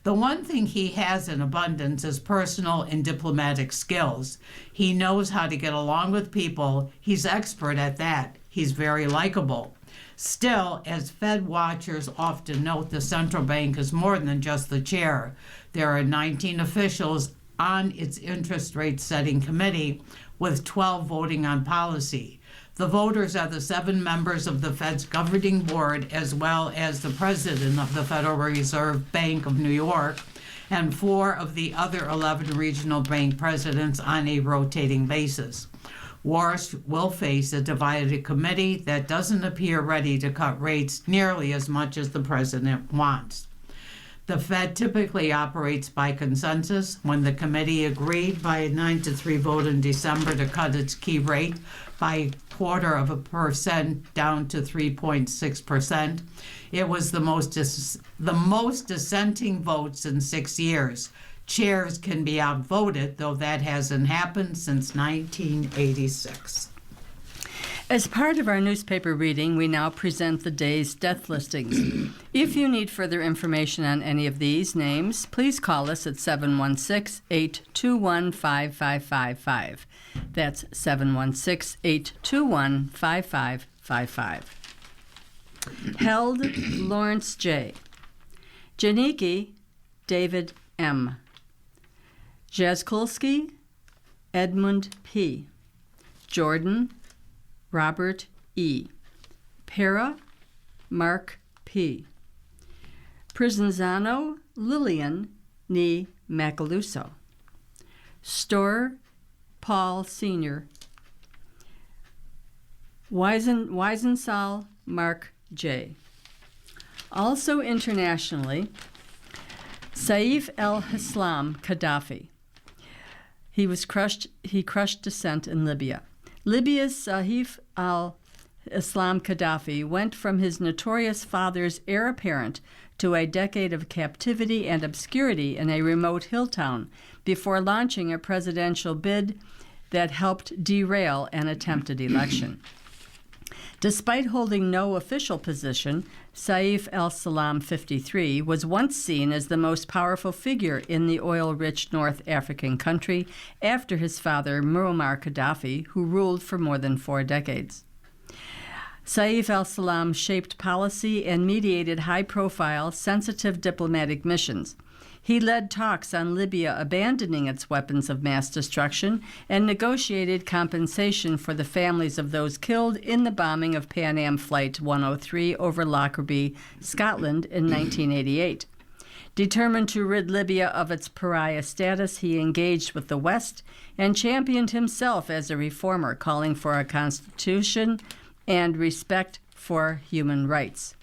The one thing he has in abundance is personal and diplomatic skills. He knows how to get along with people. He's expert at that. He's very likable. Still, as Fed watchers often note, the central bank is more than just the chair. There are 19 officials on its interest rate setting committee, with 12 voting on policy. The voters are the 7 members of the Fed's governing board, as well as the president of the Federal Reserve Bank of New York, and 4 of the other 11 regional bank presidents on a rotating basis. Warsh will face a divided committee that doesn't appear ready to cut rates nearly as much as the president wants. The Fed typically operates by consensus. When the committee agreed by a 9-3 vote in December to cut its key rate by 0.25% down to 3.6%, it was the most dissenting votes in 6 years. Chairs can be outvoted, though that hasn't happened since 1986. As part of our newspaper reading, we now present the day's death listings. If you need further information on any of these names, please call us at 716-821-5555. That's 716-821-5555. Held, Lawrence J. Janicki, David M. Jaskulski, Edmund P. Jordan, Robert E. Para, Mark P. Prisonzano, Lillian, Nee Macaluso. Storr, Paul Sr. Weisensal, Mark J. Also internationally, Saif al-Islam Gaddafi. He crushed dissent in Libya. Libya's Saif al-Islam Gaddafi went from his notorious father's heir apparent to a decade of captivity and obscurity in a remote hill town before launching a presidential bid that helped derail an attempted election. Despite holding no official position, Saif al-Islam 53 was once seen as the most powerful figure in the oil-rich North African country after his father Muammar Gaddafi, who ruled for more than 4 decades. Saif al-Islam shaped policy and mediated high-profile, sensitive diplomatic missions. He led talks on Libya abandoning its weapons of mass destruction and negotiated compensation for the families of those killed in the bombing of Pan Am Flight 103 over Lockerbie, Scotland in 1988. Determined to rid Libya of its pariah status, he engaged with the West and championed himself as a reformer, calling for a constitution and respect for human rights.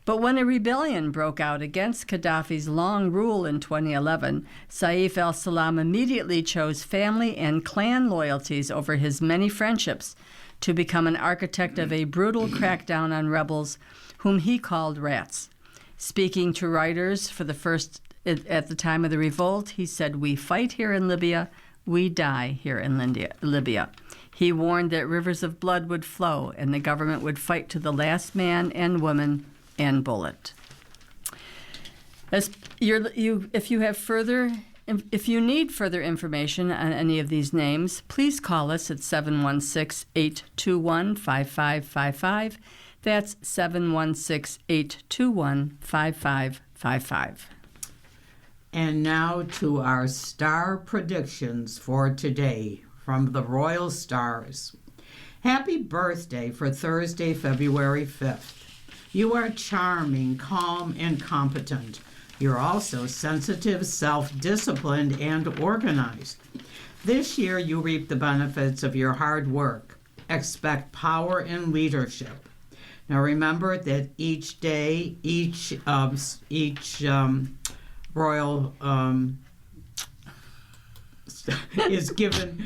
But when a rebellion broke out against Gaddafi's long rule in 2011, Saif al-Islam immediately chose family and clan loyalties over his many friendships to become an architect of a brutal crackdown on rebels whom he called rats. Speaking to writers at the time of the revolt, he said, "We fight here in Libya, we die here in Libya." He warned that rivers of blood would flow and the government would fight to the last man and woman and bullet. If you need further information on any of these names, please call us at 716-821-5555. That's 716-821-5555. And now to our star predictions for today from the Royal Stars. Happy birthday for Thursday, February 5th. You are charming, calm, and competent. You're also sensitive, self-disciplined, and organized. This year, you reap the benefits of your hard work. Expect power and leadership. Now, remember that each day, each royal is given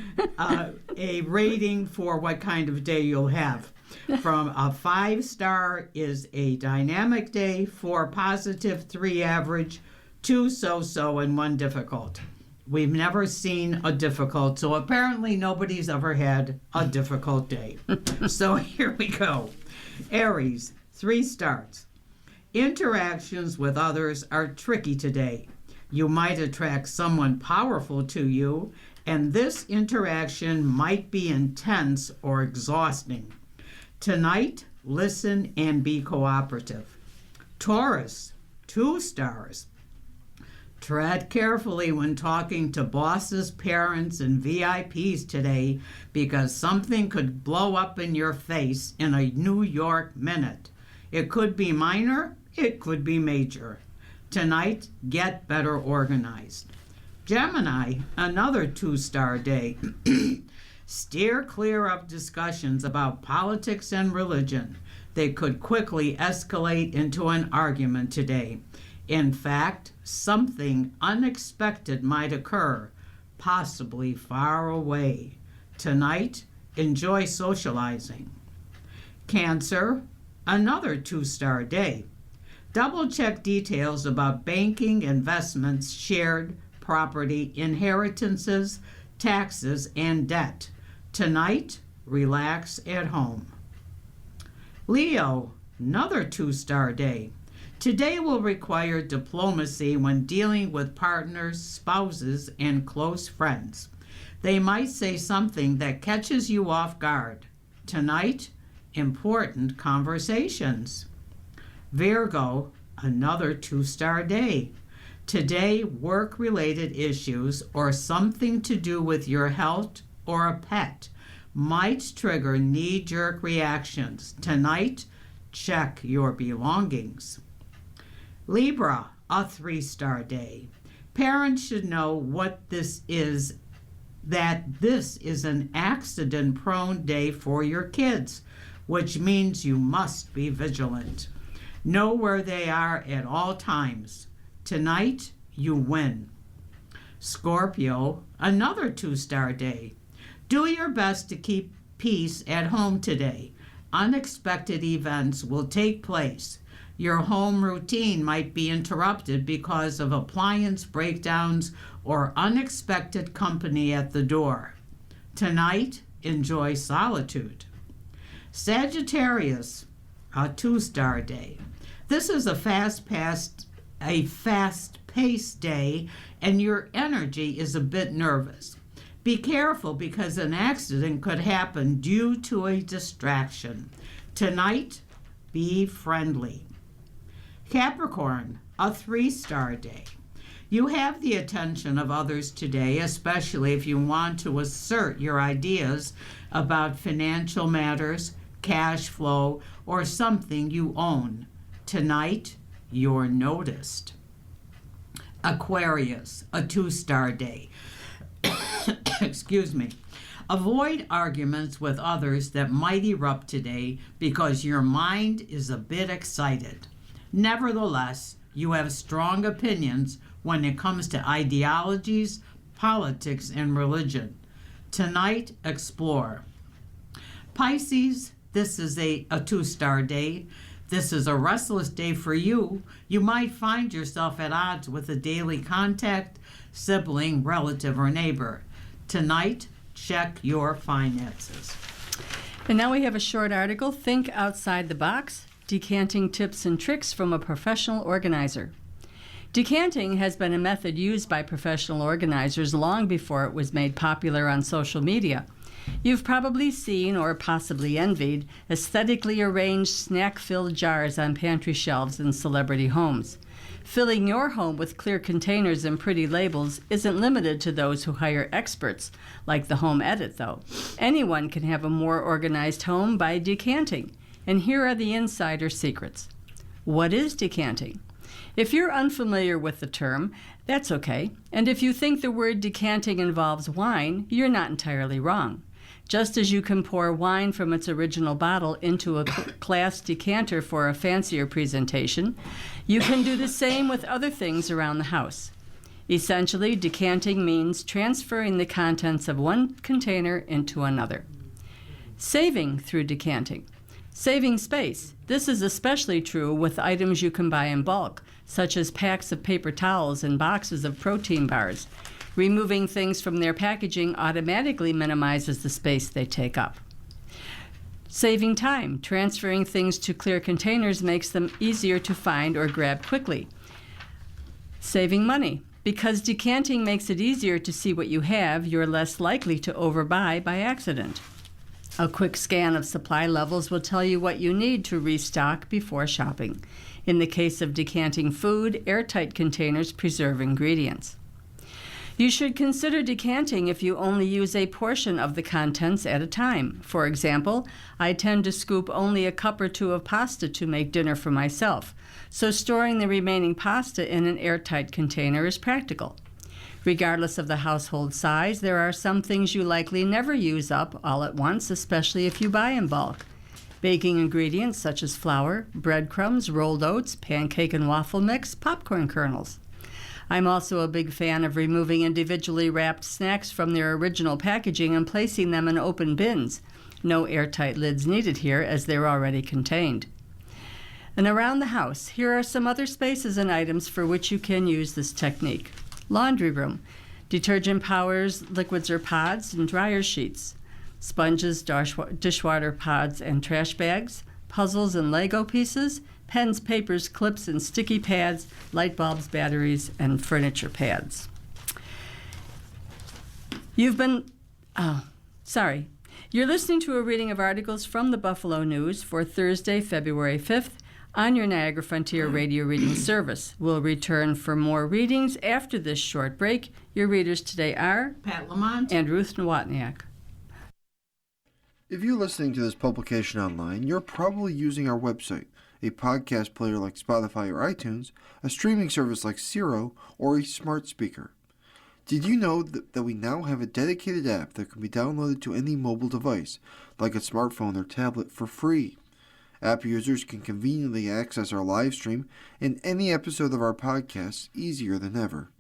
a rating for what kind of day you'll have. From a 5-star is a dynamic day, 4 positive, 3 average, 2 so-so, and 1 difficult. We've never seen a difficult, so apparently nobody's ever had a difficult day. So here we go. Aries, 3 stars. Interactions with others are tricky today. You might attract someone powerful to you, and this interaction might be intense or exhausting. Tonight, listen and be cooperative. Taurus, 2 stars. Tread carefully when talking to bosses, parents, and VIPs today because something could blow up in your face in a New York minute. It could be minor, it could be major. Tonight, get better organized. Gemini, another 2-star day. Steer clear of discussions about politics and religion. They could quickly escalate into an argument today. In fact, something unexpected might occur, possibly far away. Tonight, enjoy socializing. Cancer, another 2-star day. Double-check details about banking, investments, shared property, inheritances, taxes, and debt. Tonight, relax at home. Leo, another 2-star day. Today will require diplomacy when dealing with partners, spouses, and close friends. They might say something that catches you off guard. Tonight, important conversations. Virgo, another 2-star day. Today, work-related issues or something to do with your health or a pet might trigger knee-jerk reactions. Tonight, check your belongings. Libra, a 3-star day. Parents should know that this is an accident-prone day for your kids. which means you must be vigilant. Know where they are at all times. Tonight, you win. Scorpio, another 2-star day. Do your best to keep peace at home today. Unexpected events will take place. Your home routine might be interrupted because of appliance breakdowns or unexpected company at the door. Tonight, enjoy solitude. Sagittarius, a 2-star day. This is a fast-paced day, and your energy is a bit nervous. Be careful because an accident could happen due to a distraction. Tonight, be friendly. Capricorn, a 3-star day. You have the attention of others today, especially if you want to assert your ideas about financial matters, cash flow, or something you own. Tonight, you're noticed. Aquarius, a 2-star day. Excuse me. Avoid arguments with others that might erupt today because your mind is a bit excited. Nevertheless, you have strong opinions when it comes to ideologies, politics, and religion. Tonight, explore. Pisces, this is a 2-star day. This is a restless day for you. You might find yourself at odds with a daily contact, sibling, relative, or neighbor. Tonight, check your finances. And now we have a short article, Think Outside the Box, Decanting Tips and Tricks from a Professional Organizer. Decanting has been a method used by professional organizers long before it was made popular on social media. You've probably seen or possibly envied aesthetically arranged snack-filled jars on pantry shelves in celebrity homes. Filling your home with clear containers and pretty labels isn't limited to those who hire experts, like the Home Edit, though. Anyone can have a more organized home by decanting. And here are the insider secrets. What is decanting? If you're unfamiliar with the term, that's okay. And if you think the word decanting involves wine, you're not entirely wrong. Just as you can pour wine from its original bottle into a glass decanter for a fancier presentation, you can do the same with other things around the house. Essentially, decanting means transferring the contents of one container into another. Saving through decanting. Saving space. This is especially true with items you can buy in bulk, such as packs of paper towels and boxes of protein bars. Removing things from their packaging automatically minimizes the space they take up. Saving time. Transferring things to clear containers makes them easier to find or grab quickly. Saving money. Because decanting makes it easier to see what you have, you're less likely to overbuy by accident. A quick scan of supply levels will tell you what you need to restock before shopping. In the case of decanting food, airtight containers preserve ingredients. You should consider decanting if you only use a portion of the contents at a time. For example, I tend to scoop only a cup or two of pasta to make dinner for myself, so storing the remaining pasta in an airtight container is practical. Regardless of the household size, there are some things you likely never use up all at once, especially if you buy in bulk. Baking ingredients such as flour, breadcrumbs, rolled oats, pancake and waffle mix, popcorn kernels. I'm also a big fan of removing individually wrapped snacks from their original packaging and placing them in open bins. No airtight lids needed here as they're already contained. And around the house, here are some other spaces and items for which you can use this technique. Laundry room, detergent powders, liquids or pods, and dryer sheets. Sponges, dishwater pods, and trash bags. Puzzles and Lego pieces. Pens, papers, clips, and sticky pads, light bulbs, batteries, and furniture pads. You're listening to a reading of articles from the Buffalo News for Thursday, February 5th on your Niagara Frontier Radio Reading Service. We'll return for more readings after this short break. Your readers today are Pat Lamont and Ruth Nowotniak. If you're listening to this publication online, you're probably using our website, a podcast player like Spotify or iTunes, a streaming service like Siro, or a smart speaker. Did you know that we now have a dedicated app that can be downloaded to any mobile device, like a smartphone or tablet, for free? App users can conveniently access our live stream and any episode of our podcast easier than ever.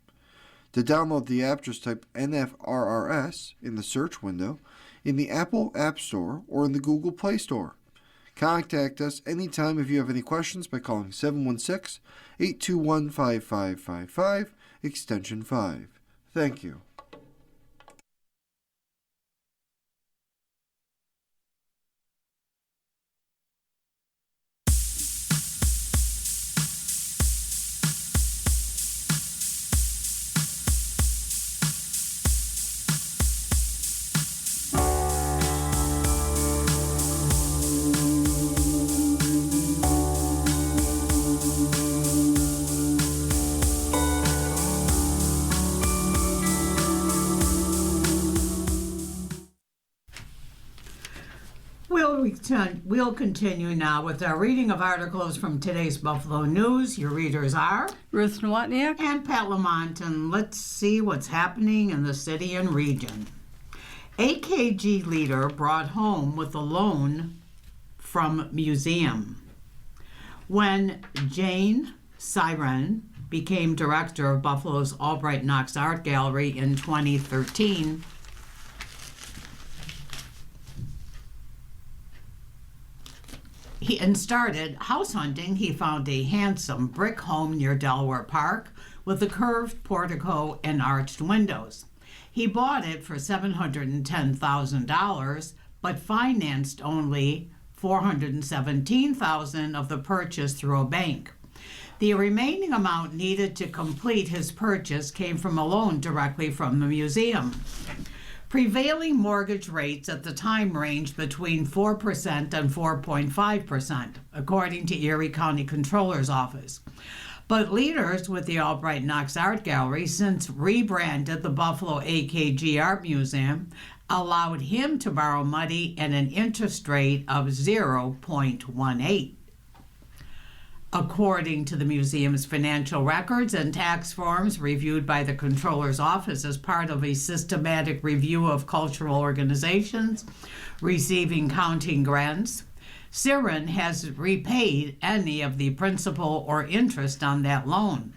To download the app, just type NFRRS in the search window in the Apple App Store or in the Google Play Store. Contact us anytime if you have any questions by calling 716-821-5555, extension 5. Thank you. We'll continue now with our reading of articles from today's Buffalo News. Your readers are Ruth Nowotniak and Pat Lamont, and let's see what's happening in the city and region. AKG leader brought home with a loan from museum. When Jane Siren became director of Buffalo's Albright Knox Art Gallery in 2013, and started house hunting, he found a handsome brick home near Delaware Park with a curved portico and arched windows. He bought it for $710,000, but financed only $417,000 of the purchase through a bank. The remaining amount needed to complete his purchase came from a loan directly from the museum. Prevailing mortgage rates at the time ranged between 4% and 4.5%, according to Erie County Comptroller's Office. But leaders with the Albright Knox Art Gallery, since rebranded the Buffalo AKG Art Museum, allowed him to borrow money at an interest rate of 0.18. According to the museum's financial records and tax forms reviewed by the Comptroller's Office as part of a systematic review of cultural organizations receiving county grants, Siren has repaid any of the principal or interest on that loan.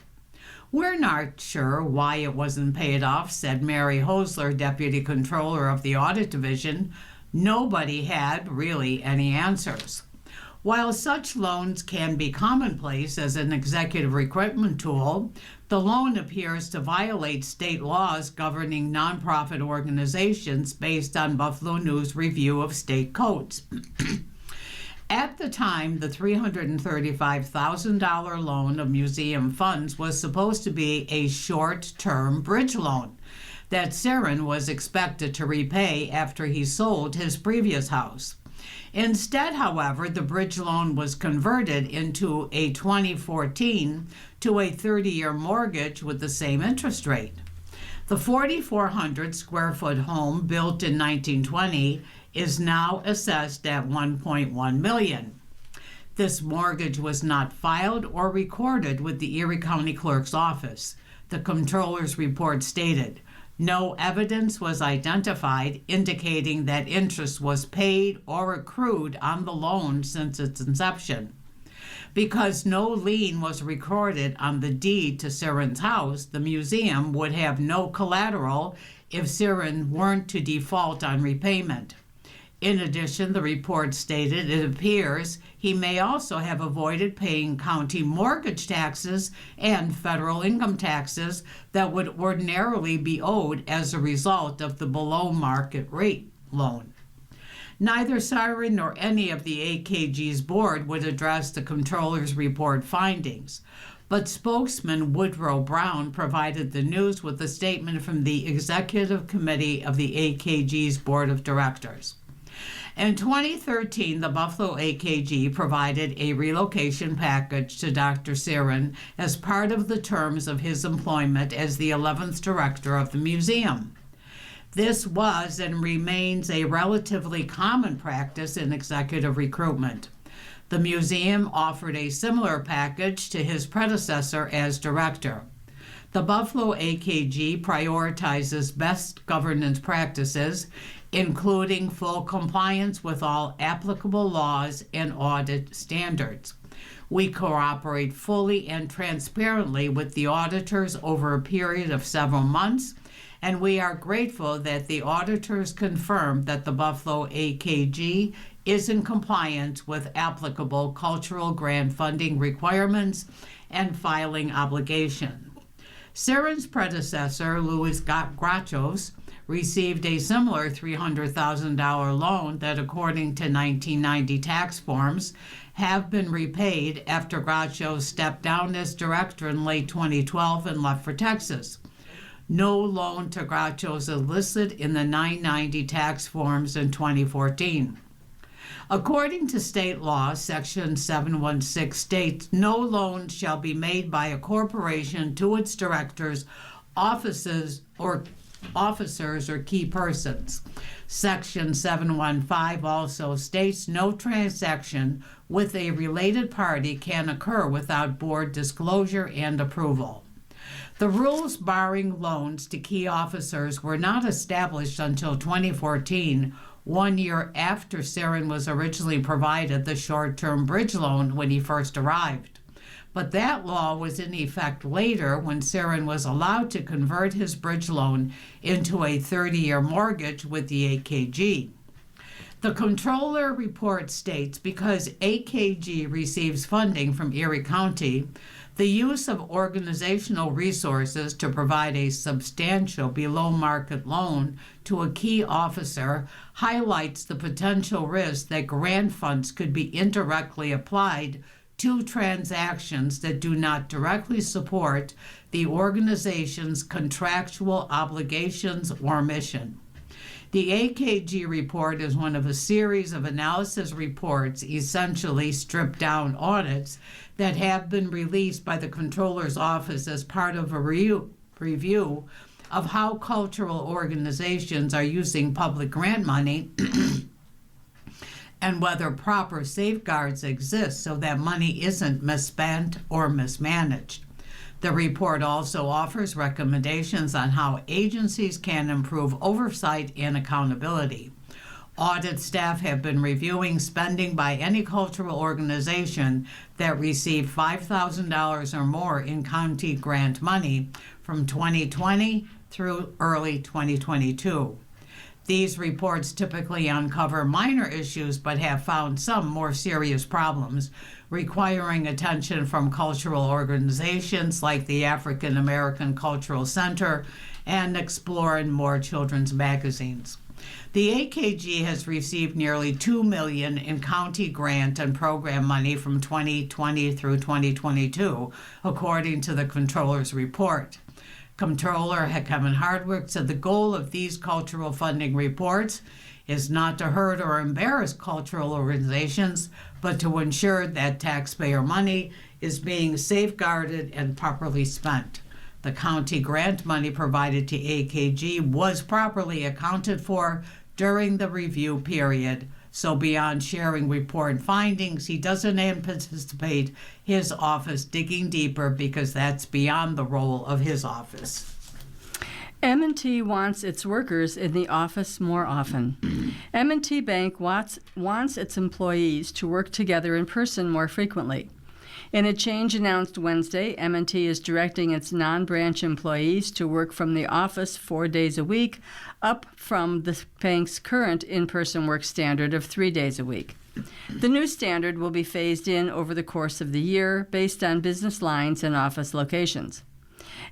"We're not sure why it wasn't paid off," said Mary Hosler, Deputy Comptroller of the Audit Division. "Nobody had really any answers." While such loans can be commonplace as an executive recruitment tool, the loan appears to violate state laws governing nonprofit organizations based on Buffalo News' review of state codes. At the time, the $335,000 loan of museum funds was supposed to be a short-term bridge loan that Siren was expected to repay after he sold his previous house. Instead, however, the bridge loan was converted into a 2014 to a 30-year mortgage with the same interest rate. The 4,400 square foot home built in 1920 is now assessed at $1.1 million. This mortgage was not filed or recorded with the Erie County Clerk's Office. The Comptroller's report stated, "No evidence was identified indicating that interest was paid or accrued on the loan since its inception. Because no lien was recorded on the deed to Siren's house, the museum would have no collateral if Siren weren't to default on repayment." In addition, the report stated it appears he may also have avoided paying county mortgage taxes and federal income taxes that would ordinarily be owed as a result of the below-market rate loan. Neither Siren nor any of the AKG's board would address the Comptroller's report findings, but spokesman Woodrow Brown provided the news with a statement from the Executive Committee of the AKG's Board of Directors. In 2013, the Buffalo AKG provided a relocation package to Dr. Siren as part of the terms of his employment as the 11th director of the museum. This was and remains a relatively common practice in executive recruitment. The museum offered a similar package to his predecessor as director. The Buffalo AKG prioritizes best governance practices, including full compliance with all applicable laws and audit standards. We cooperate fully and transparently with the auditors over a period of several months, and we are grateful that the auditors confirmed that the Buffalo AKG is in compliance with applicable cultural grant funding requirements and filing obligations. Saren's predecessor, Louis Grachos, received a similar $300,000 loan that, according to 1990 tax forms, have been repaid after Grachos stepped down as director in late 2012 and left for Texas. No loan to Grachos is listed in the 990 tax forms in 2014. According to state law, Section 716 states no loan shall be made by a corporation to its directors, officers, or key persons. Section 715 also states no transaction with a related party can occur without board disclosure and approval. The rules barring loans to key officers were not established until 2014, 1 year after Saren was originally provided the short-term bridge loan when he first arrived. But that law was in effect later when Saren was allowed to convert his bridge loan into a 30-year mortgage with the AKG. The Comptroller report states because AKG receives funding from Erie County, the use of organizational resources to provide a substantial below-market loan to a key officer highlights the potential risk that grant funds could be indirectly applied to transactions that do not directly support the organization's contractual obligations or mission. The AKG report is one of a series of analysis reports, essentially stripped-down audits, that have been released by the Comptroller's Office as part of a review of how cultural organizations are using public grant money and whether proper safeguards exist so that money isn't misspent or mismanaged. The report also offers recommendations on how agencies can improve oversight and accountability. Audit staff have been reviewing spending by any cultural organization that received $5,000 or more in county grant money from 2020 through early 2022. These reports typically uncover minor issues but have found some more serious problems requiring attention from cultural organizations like the African American Cultural Center and Explore and More children's magazines. The AKG has received nearly $2 million in county grant and program money from 2020 through 2022, according to the Comptroller's report. Comptroller Kevin Hardwick said the goal of these cultural funding reports is not to hurt or embarrass cultural organizations, but to ensure that taxpayer money is being safeguarded and properly spent. The county grant money provided to AKG was properly accounted for during the review period, so beyond sharing report findings, he doesn't anticipate his office digging deeper because that's beyond the role of his office. M&T wants its workers in the office more often. M&T Bank wants its employees to work together in person more frequently. In a change announced Wednesday, M&T is directing its non-branch employees to work from the office 4 days a week, up from the bank's current in-person work standard of 3 days a week. The new standard will be phased in over the course of the year based on business lines and office locations.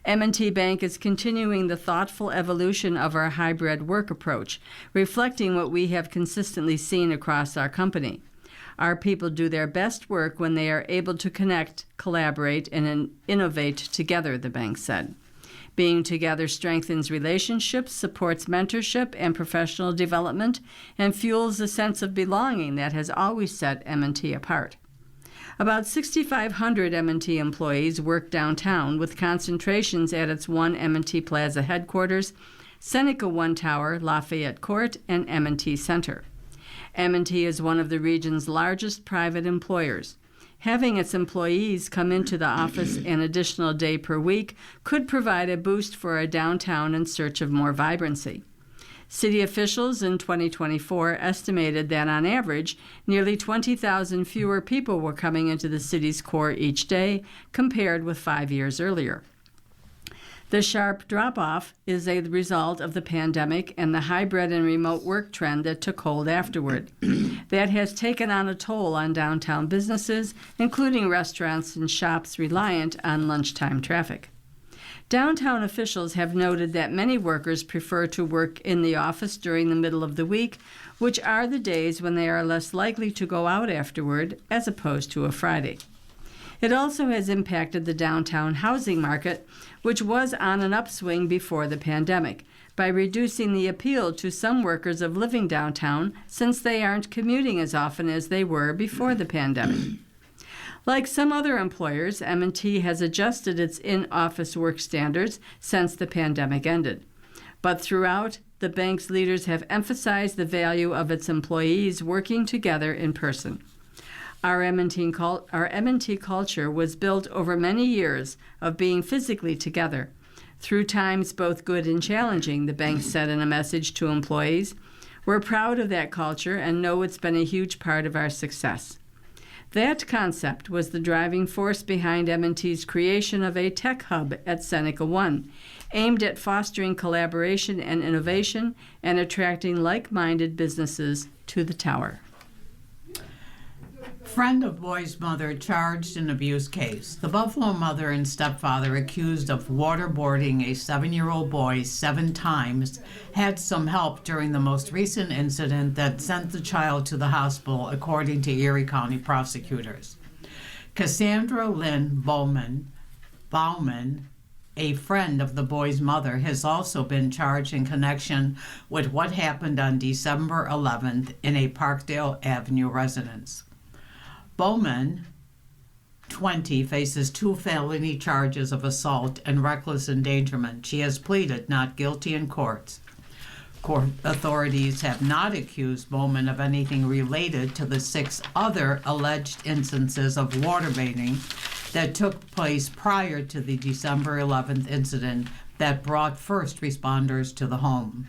M&T Bank is continuing the thoughtful evolution of our hybrid work approach, reflecting what we have consistently seen across our company. Our people do their best work when they are able to connect, collaborate, and innovate together, the bank said. Being together strengthens relationships, supports mentorship and professional development, and fuels the sense of belonging that has always set M&T apart. About 6,500 M&T employees work downtown with concentrations at its One M&T Plaza headquarters, Seneca One Tower, Lafayette Court, and M&T Center. M&T is one of the region's largest private employers. Having its employees come into the office an additional day per week could provide a boost for our downtown in search of more vibrancy. City officials in 2024 estimated that on average, nearly 20,000 fewer people were coming into the city's core each day compared with 5 years earlier. The sharp drop-off is a result of the pandemic and the hybrid and remote work trend that took hold afterward. That has taken on a toll on downtown businesses, including restaurants and shops reliant on lunchtime traffic. Downtown officials have noted that many workers prefer to work in the office during the middle of the week, which are the days when they are less likely to go out afterward, as opposed to a Friday. It also has impacted the downtown housing market, which was on an upswing before the pandemic, by reducing the appeal to some workers of living downtown since they aren't commuting as often as they were before the pandemic. Like some other employers, M&T has adjusted its in-office work standards since the pandemic ended. But throughout, the bank's leaders have emphasized the value of its employees working together in person. Our M&T culture was built over many years of being physically together. Through times both good and challenging, the bank said in a message to employees, "We're proud of that culture and know it's been a huge part of our success." That concept was the driving force behind M&T's creation of a tech hub at Seneca One, aimed at fostering collaboration and innovation and attracting like-minded businesses to the tower. Friend of boy's mother charged in abuse case. The Buffalo mother and stepfather accused of waterboarding a 7-year-old boy 7 times had some help during the most recent incident that sent the child to the hospital, according to Erie County prosecutors. Cassandra Lynn Bauman, a friend of the boy's mother, has also been charged in connection with what happened on December 11th in a Parkdale Avenue residence. Bowman, 20, faces 2 felony charges of assault and reckless endangerment. She has pleaded not guilty in court. Court authorities have not accused Bowman of anything related to the 6 other alleged instances of waterbaiting that took place prior to the December 11th incident that brought first responders to the home.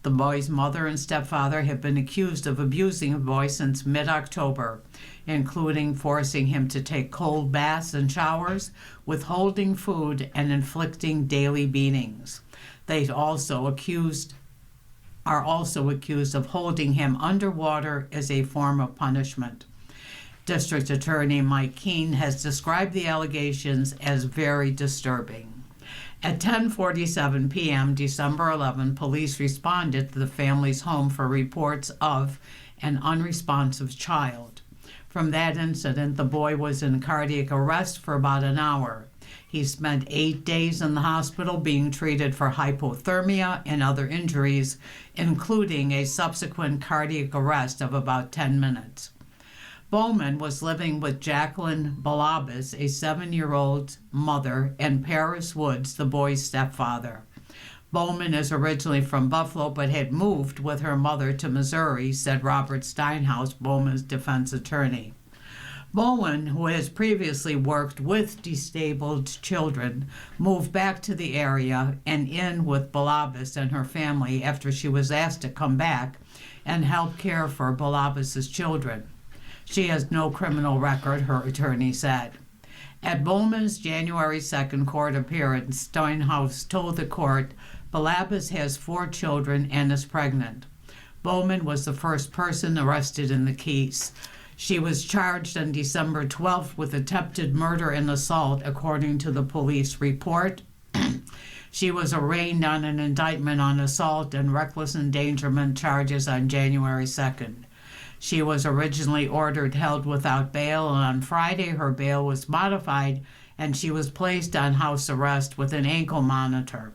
The boy's mother and stepfather have been accused of abusing the boy since mid-October, including forcing him to take cold baths and showers, withholding food, and inflicting daily beatings. They are also accused of holding him underwater as a form of punishment. District Attorney Mike Keene has described the allegations as very disturbing. At 10:47 p.m. December 11, police responded to the family's home for reports of an unresponsive child. From that incident, the boy was in cardiac arrest for about an hour. He spent 8 days in the hospital being treated for hypothermia and other injuries, including a subsequent cardiac arrest of about 10 minutes. Bowman was living with Jacqueline Balabas, a 7-year-old mother, and Paris Woods, the boy's stepfather. Bowman is originally from Buffalo but had moved with her mother to Missouri, said Robert Steinhaus, Bowman's defense attorney. Bowman, who has previously worked with disabled children, moved back to the area and in with Balabas and her family after she was asked to come back and help care for Balabas' children. She has no criminal record, her attorney said. At Bowman's January 2nd court appearance, Steinhaus told the court Balabas has 4 children and is pregnant. Bowman was the first person arrested in the case. She was charged on December 12th with attempted murder and assault, according to the police report. She was arraigned on an indictment on assault and reckless endangerment charges on January 2nd. She was originally ordered held without bail, and on Friday her bail was modified and she was placed on house arrest with an ankle monitor.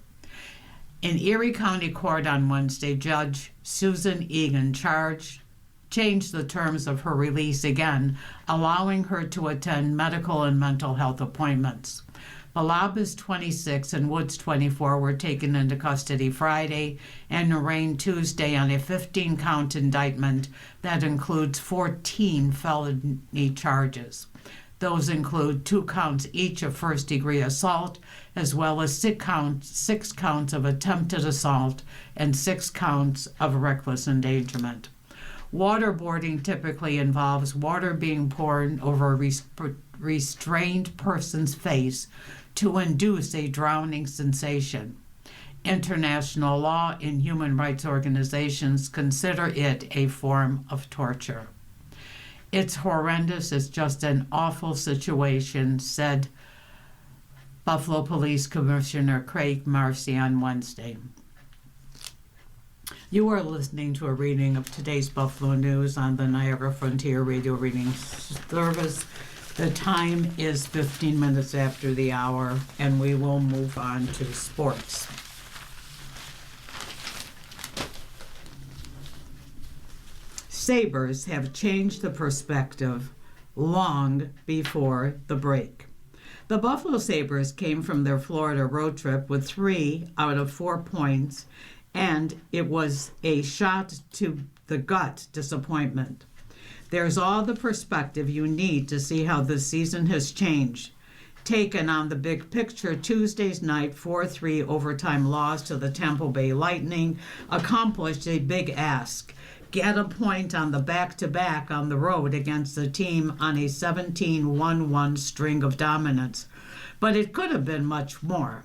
In Erie County Court on Wednesday, Judge Susan Egan changed the terms of her release again, allowing her to attend medical and mental health appointments. Balabas, 26, and Woods, 24, were taken into custody Friday and arraigned Tuesday on a 15-count indictment that includes 14 felony charges. Those include 2 counts each of first-degree assault, as well as 6 counts of attempted assault and 6 counts of reckless endangerment. Waterboarding typically involves water being poured over a restrained person's face to induce a drowning sensation. International law and human rights organizations consider it a form of torture. It's horrendous. It's just an awful situation, said Buffalo Police Commissioner Craig Marcy on Wednesday. You are listening to a reading of today's Buffalo News on the Niagara Frontier Radio Reading Service. The time is 15 minutes after the hour, and we will move on to sports. Sabres have changed the perspective long before the break. The Buffalo Sabres came from their Florida road trip with 3 out of 4 points, and it was a shot to the gut disappointment. There's all the perspective you need to see how this season has changed. Taken on the big picture, Tuesday's night 4-3 overtime loss to the Tampa Bay Lightning accomplished a big ask. Get a point on the back-to-back on the road against the team on a 17-1-1 string of dominance. But it could have been much more.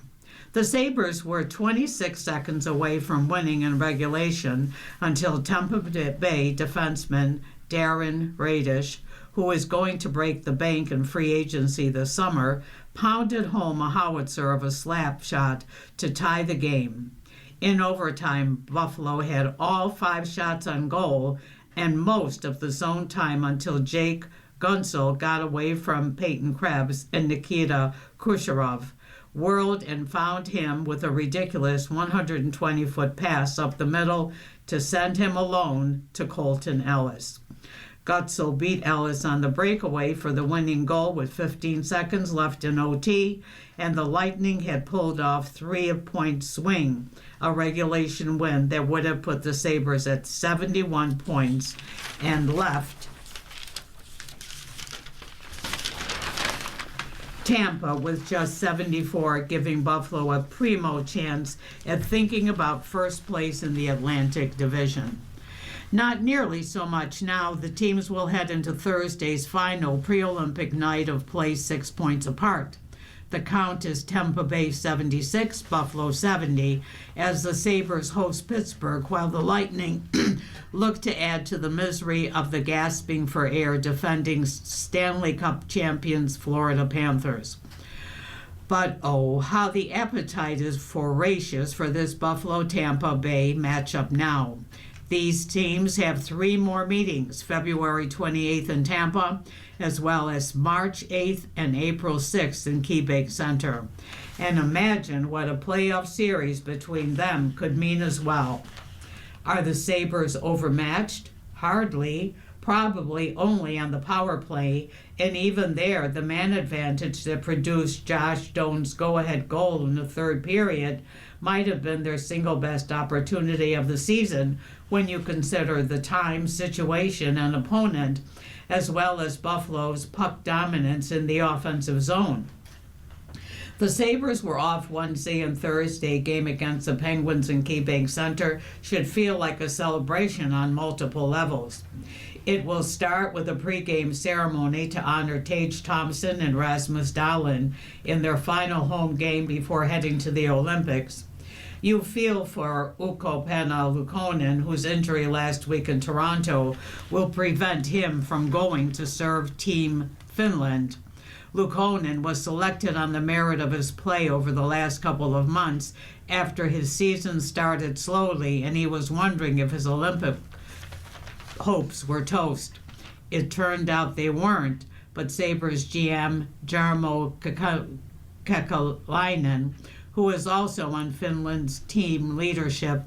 The Sabres were 26 seconds away from winning in regulation until Tampa Bay defenseman Darren Radish, who is going to break the bank in free agency this summer, pounded home a howitzer of a slap shot to tie the game. In overtime, Buffalo had all 5 shots on goal and most of the zone time until Jake Guentzel got away from Peyton Krebs and Nikita Kucherov, whirled and found him with a ridiculous 120-foot pass up the middle to send him alone to Colton Ellis. Guentzel beat Ellis on the breakaway for the winning goal with 15 seconds left in OT, and the Lightning had pulled off 3-point swing, a regulation win that would have put the Sabres at 71 points and left Tampa with just 74, giving Buffalo a primo chance at thinking about first place in the Atlantic Division. Not nearly so much now. The teams will head into Thursday's final pre-Olympic night of play 6 points apart. The count is Tampa Bay 76, Buffalo 70, as the Sabres host Pittsburgh, while the Lightning look to add to the misery of the gasping for air defending Stanley Cup champions Florida Panthers. But oh, how the appetite is voracious for this Buffalo-Tampa Bay matchup now. These teams have 3 more meetings, February 28th in Tampa, as well as March 8th and April 6th in KeyBank Center. And imagine what a playoff series between them could mean as well. Are the Sabres overmatched? Hardly. Probably only on the power play, and even there, the man advantage that produced Josh Doan's go-ahead goal in the third period might have been their single best opportunity of the season when you consider the time, situation, and opponent, as well as Buffalo's puck dominance in the offensive zone. The Sabres were off Wednesday and Thursday. Game against the Penguins in KeyBank Center should feel like a celebration on multiple levels. It will start with a pregame ceremony to honor Tage Thompson and Rasmus Dahlin in their final home game before heading to the Olympics. You feel for Ukko-Pekka Luukkonen, whose injury last week in Toronto will prevent him from going to serve Team Finland. Luukkonen was selected on the merit of his play over the last couple of months after his season started slowly and he was wondering if his Olympic hopes were toast. It turned out they weren't, but Sabres GM Jarmo Kekalainen, who is also on Finland's team leadership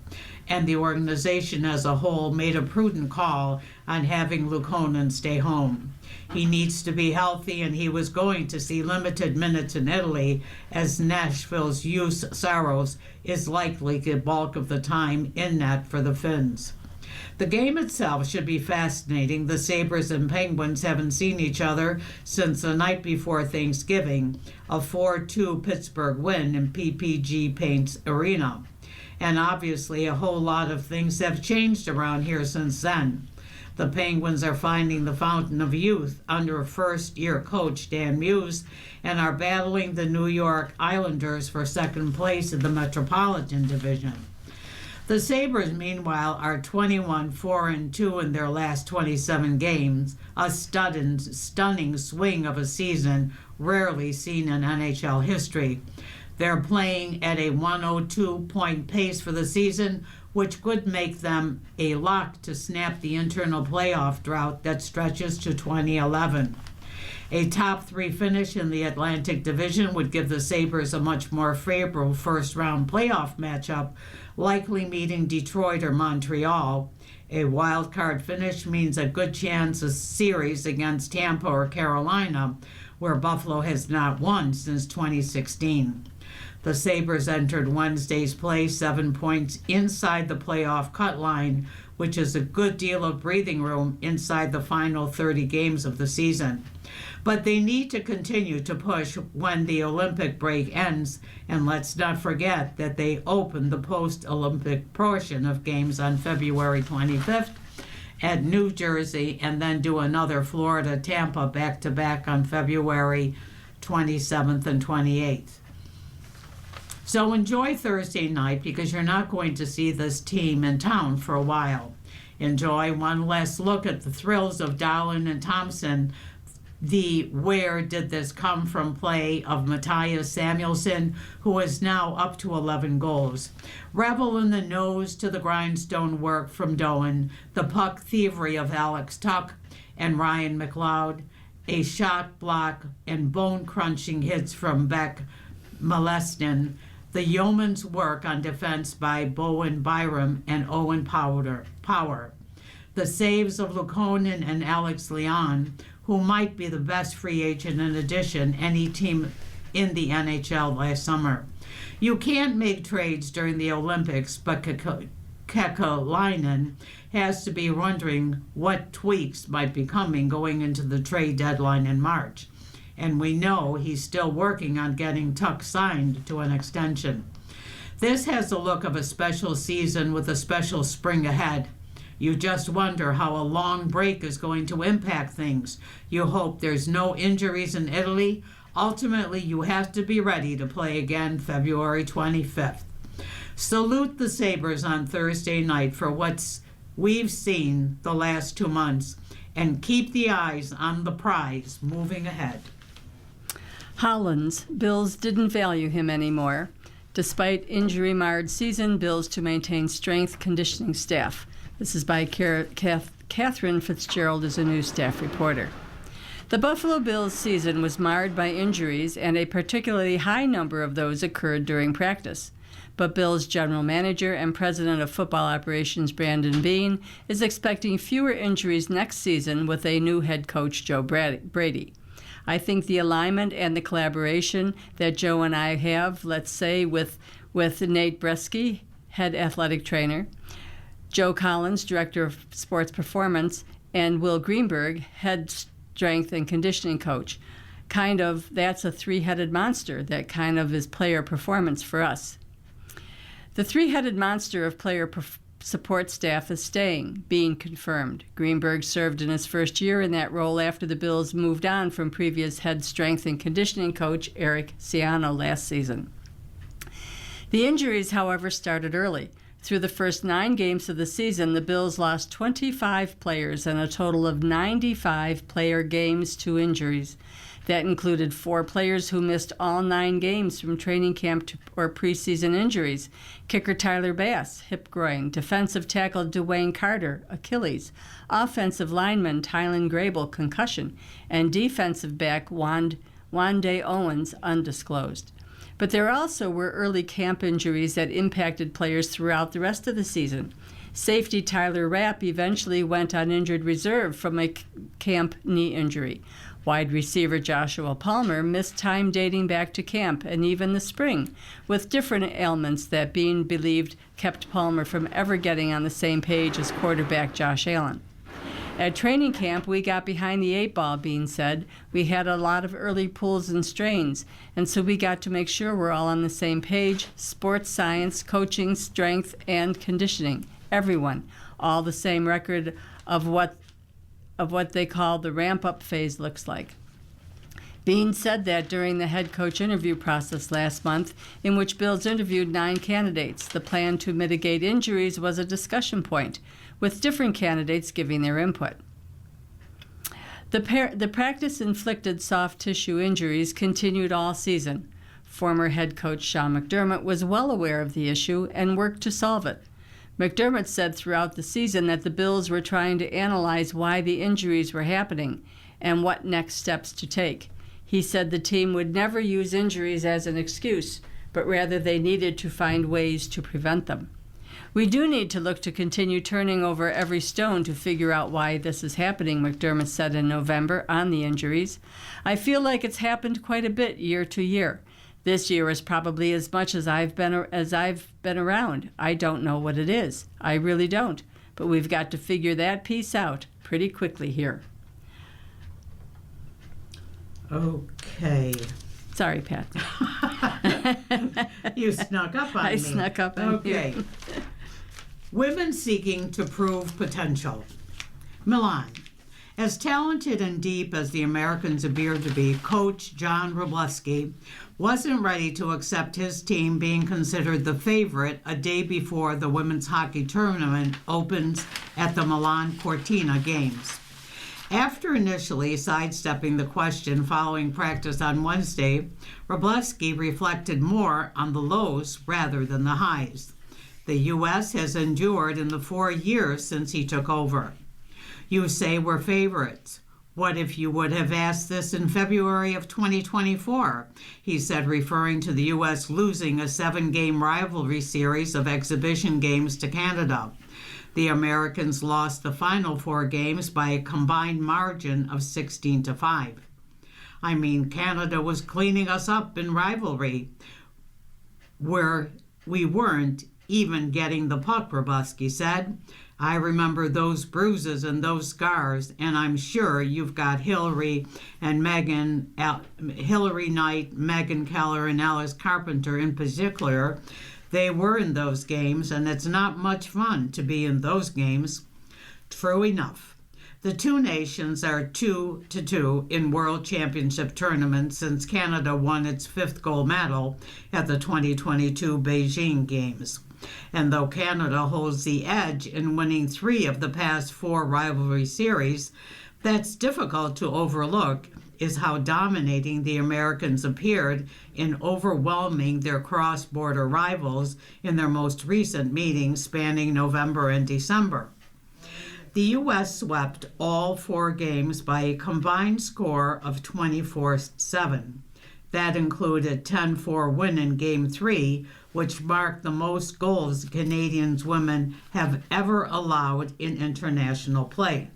and the organization as a whole, made a prudent call on having Luukkonen stay home. He needs to be healthy, and he was going to see limited minutes in Italy, as Nashville's Juuse Saros is likely the bulk of the time in net for the Finns. The game itself should be fascinating. The Sabres and Penguins haven't seen each other since the night before Thanksgiving, a 4-2 Pittsburgh win in PPG Paints Arena. And obviously, a whole lot of things have changed around here since then. The Penguins are finding the fountain of youth under first-year coach Dan Muse and are battling the New York Islanders for second place in the Metropolitan Division. The Sabres, meanwhile, are 21-4-2 in their last 27 games, a stunning swing of a season rarely seen in NHL history. They're playing at a 102-point pace for the season, which could make them a lock to snap the internal playoff drought that stretches to 2011. A top 3 finish in the Atlantic Division would give the Sabres a much more favorable first-round playoff matchup, likely meeting Detroit or Montreal. A wild card finish means a good chance of series against Tampa or Carolina, where Buffalo has not won since 2016. The Sabres entered Wednesday's play 7 points inside the playoff cut line, which is a good deal of breathing room inside the final 30 games of the season. But they need to continue to push when the Olympic break ends, and let's not forget that they open the post-Olympic portion of games on February 25th at New Jersey, and then do another Florida-Tampa back-to-back on February 27th and 28th. So enjoy Thursday night, because you're not going to see this team in town for a while. Enjoy one last look at the thrills of Dahlen and Thompson, the where did this come from play of Matthias Samuelsson, who is now up to 11 goals. Revel in the nose to the grindstone work from Doan, the puck thievery of Alex Tuch and Ryan McLeod, a shot block and bone-crunching hits from Beck Molestin, the yeoman's work on defense by Bowen Byram and Owen Power, the saves of Luukkonen and Alex Leon, who might be the best free agent in addition any team in the NHL last summer. You can't make trades during the Olympics, but Kekalainen has to be wondering what tweaks might be coming going into the trade deadline in March. And we know he's still working on getting Tuch signed to an extension. This has the look of a special season with a special spring ahead. You just wonder how a long break is going to impact things. You hope there's no injuries in Italy. Ultimately, you have to be ready to play again February 25th. Salute the Sabres on Thursday night for what we've seen the last 2 months, and keep the eyes on the prize moving ahead. Hollins, Bills didn't value him anymore. Despite injury-marred season, Bills to maintain strength conditioning staff. This is by Catherine Fitzgerald, is a news staff reporter. The Buffalo Bills season was marred by injuries, and a particularly high number of those occurred during practice. But Bills general manager and president of football operations Brandon Beane is expecting fewer injuries next season with a new head coach, Joe Brady. I think the alignment and the collaboration that Joe and I have, let's say, with Nate Bresky, head athletic trainer, Joe Collins, director of sports performance, and Will Greenberg, head strength and conditioning coach. That's a three-headed monster that kind of is player performance for us. The three-headed monster of player support staff is staying, being confirmed. Greenberg served in his first year in that role after the Bills moved on from previous head strength and conditioning coach Eric Ciano last season. The injuries, however, started early. Through the first 9 games of the season, the Bills lost 25 players and a total of 95 player games to injuries. That included 4 players who missed all 9 games from training camp or preseason injuries. Kicker Tyler Bass, hip groin. Defensive tackle Dwayne Carter, Achilles. Offensive lineman Tylen Grable, concussion. And defensive back Wande Owens, undisclosed. But there also were early camp injuries that impacted players throughout the rest of the season. Safety Tyler Rapp eventually went on injured reserve from a camp knee injury, Wide receiver Joshua Palmer missed time dating back to camp and even the spring, with different ailments that Bean believed kept Palmer from ever getting on the same page as quarterback Josh Allen. At training camp, we got behind the 8 ball, Bean said. We had a lot of early pulls and strains, and so we got to make sure we're all on the same page: sports science, coaching, strength, and conditioning. Everyone, all the same record of what they call the ramp-up phase looks like. Bean said that during the head coach interview process last month, in which Bills interviewed 9 candidates. The plan to mitigate injuries was a discussion point, with different candidates giving their input. The practice-inflicted soft tissue injuries continued all season. Former head coach Sean McDermott was well aware of the issue and worked to solve it. McDermott said throughout the season that the Bills were trying to analyze why the injuries were happening and what next steps to take. He said the team would never use injuries as an excuse, but rather they needed to find ways to prevent them. We do need to look to continue turning over every stone to figure out why this is happening, McDermott said in November on the injuries. I feel like it's happened quite a bit year to year. This year is probably as much as I've been around. I don't know what it is. I really don't. But we've got to figure that piece out pretty quickly here. Okay. Sorry, Pat. You snuck up on me. I snuck up on you. Okay. Women seeking to prove potential. Milan. As talented and deep as the Americans appear to be, Coach John Wroblewski wasn't ready to accept his team being considered the favorite a day before the women's hockey tournament opens at the Milan Cortina Games. After initially sidestepping the question following practice on Wednesday, Wroblewski reflected more on the lows rather than the highs the U.S. has endured in the 4 years since he took over. You say we're favorites. What if you would have asked this in February of 2024? He said, referring to the U.S. losing a 7-game rivalry series of exhibition games to Canada. The Americans lost the final 4 games by a combined margin of 16-5. I mean, Canada was cleaning us up in rivalry, where we weren't even getting the puck, Wroblewski said. I remember those bruises and those scars, and I'm sure you've got Hillary Knight, Megan Keller, and Alice Carpenter in particular. They were in those games, and it's not much fun to be in those games. True enough. The two nations are 2-2 in World Championship tournaments since Canada won its 5th gold medal at the 2022 Beijing Games. And though Canada holds the edge in winning 3 of the past 4 rivalry series, that's difficult to overlook is how dominating the Americans appeared in overwhelming their cross-border rivals in their most recent meetings spanning November and December. The U.S. swept all 4 games by a combined score of 24-7. That included 10-4 win in Game 3, which marked the most goals Canadian women have ever allowed in international play.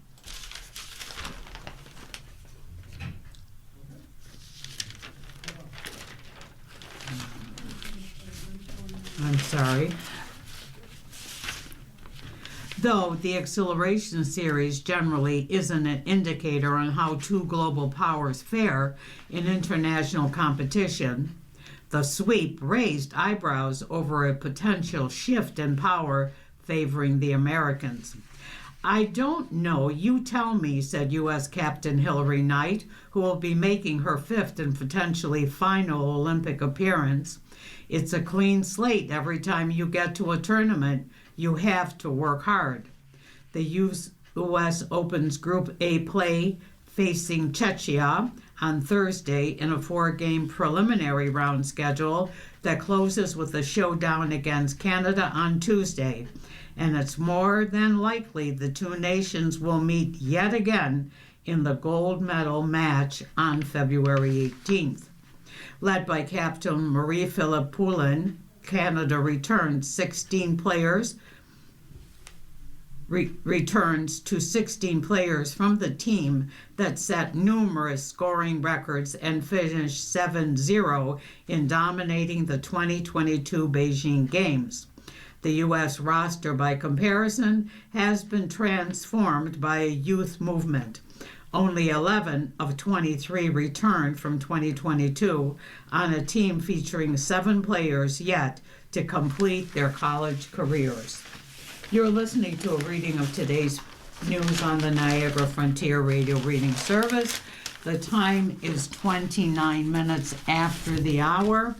I'm sorry. Though the Acceleration Series generally isn't an indicator on how 2 global powers fare in international competition, the sweep raised eyebrows over a potential shift in power favoring the Americans. I don't know, you tell me, said U.S. Captain Hillary Knight, who will be making her 5th and potentially final Olympic appearance. It's a clean slate every time you get to a tournament. You have to work hard. The U.S. opens Group A play facing Czechia on Thursday in a 4-game preliminary round schedule that closes with a showdown against Canada on Tuesday. And it's more than likely the two nations will meet yet again in the gold medal match on February 18th. Led by Captain Marie-Philip Poulin, Canada returned 16 players returns to 16 players from the team that set numerous scoring records and finished 7-0 in dominating the 2022 Beijing Games. The U.S. roster, by comparison, has been transformed by a youth movement. Only 11 of 23 returned from 2022 on a team featuring 7 players yet to complete their college careers. You're listening to a reading of today's news on the Niagara Frontier Radio Reading Service. The time is 29 minutes after the hour.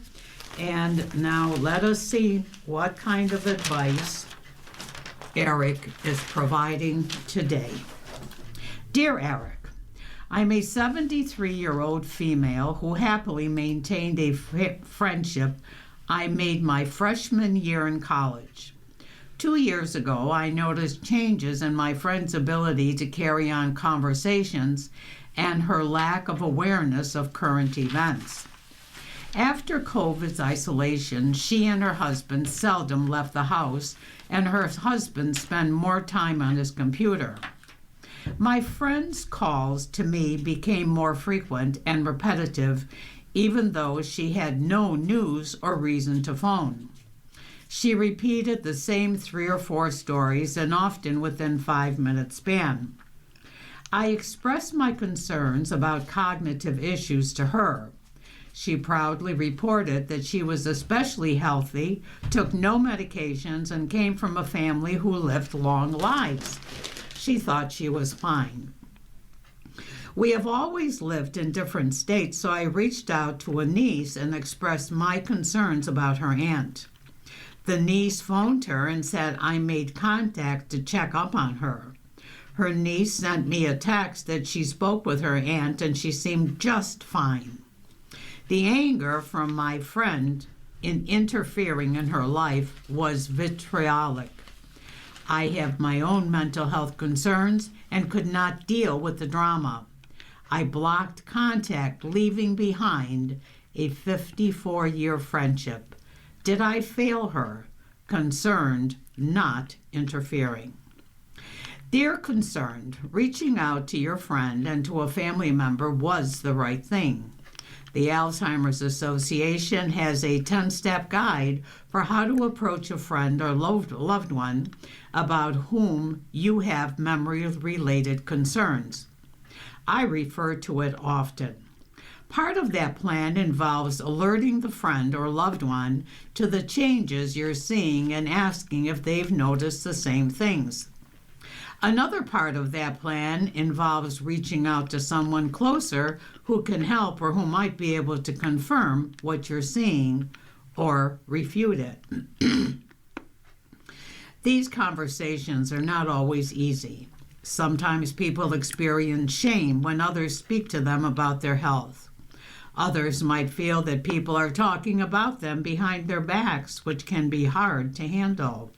And now let us see what kind of advice Eric is providing today. Dear Eric, I'm a 73-year-old female who happily maintained a friendship I made my freshman year in college. 2 years ago, I noticed changes in my friend's ability to carry on conversations and her lack of awareness of current events. After COVID's isolation, she and her husband seldom left the house, and her husband spent more time on his computer. My friend's calls to me became more frequent and repetitive, even though she had no news or reason to phone. She repeated the same 3 or 4 stories, and often within 5-minute span. I expressed my concerns about cognitive issues to her. She proudly reported that she was especially healthy, took no medications, and came from a family who lived long lives. She thought she was fine. We have always lived in different states, so I reached out to a niece and expressed my concerns about her aunt. The niece phoned her and said I made contact to check up on her. Her niece sent me a text that she spoke with her aunt and she seemed just fine. The anger from my friend in interfering in her life was vitriolic. I have my own mental health concerns and could not deal with the drama. I blocked contact, leaving behind a 54-year friendship. Did I fail her? Concerned, not interfering. Dear Concerned, reaching out to your friend and to a family member was the right thing. The Alzheimer's Association has a 10-step guide for how to approach a friend or loved one about whom you have memory-related concerns. I refer to it often. Part of that plan involves alerting the friend or loved one to the changes you're seeing and asking if they've noticed the same things. Another part of that plan involves reaching out to someone closer who can help or who might be able to confirm what you're seeing or refute it. These conversations are not always easy. Sometimes people experience shame when others speak to them about their health. Others might feel that people are talking about them behind their backs, which can be hard to handle.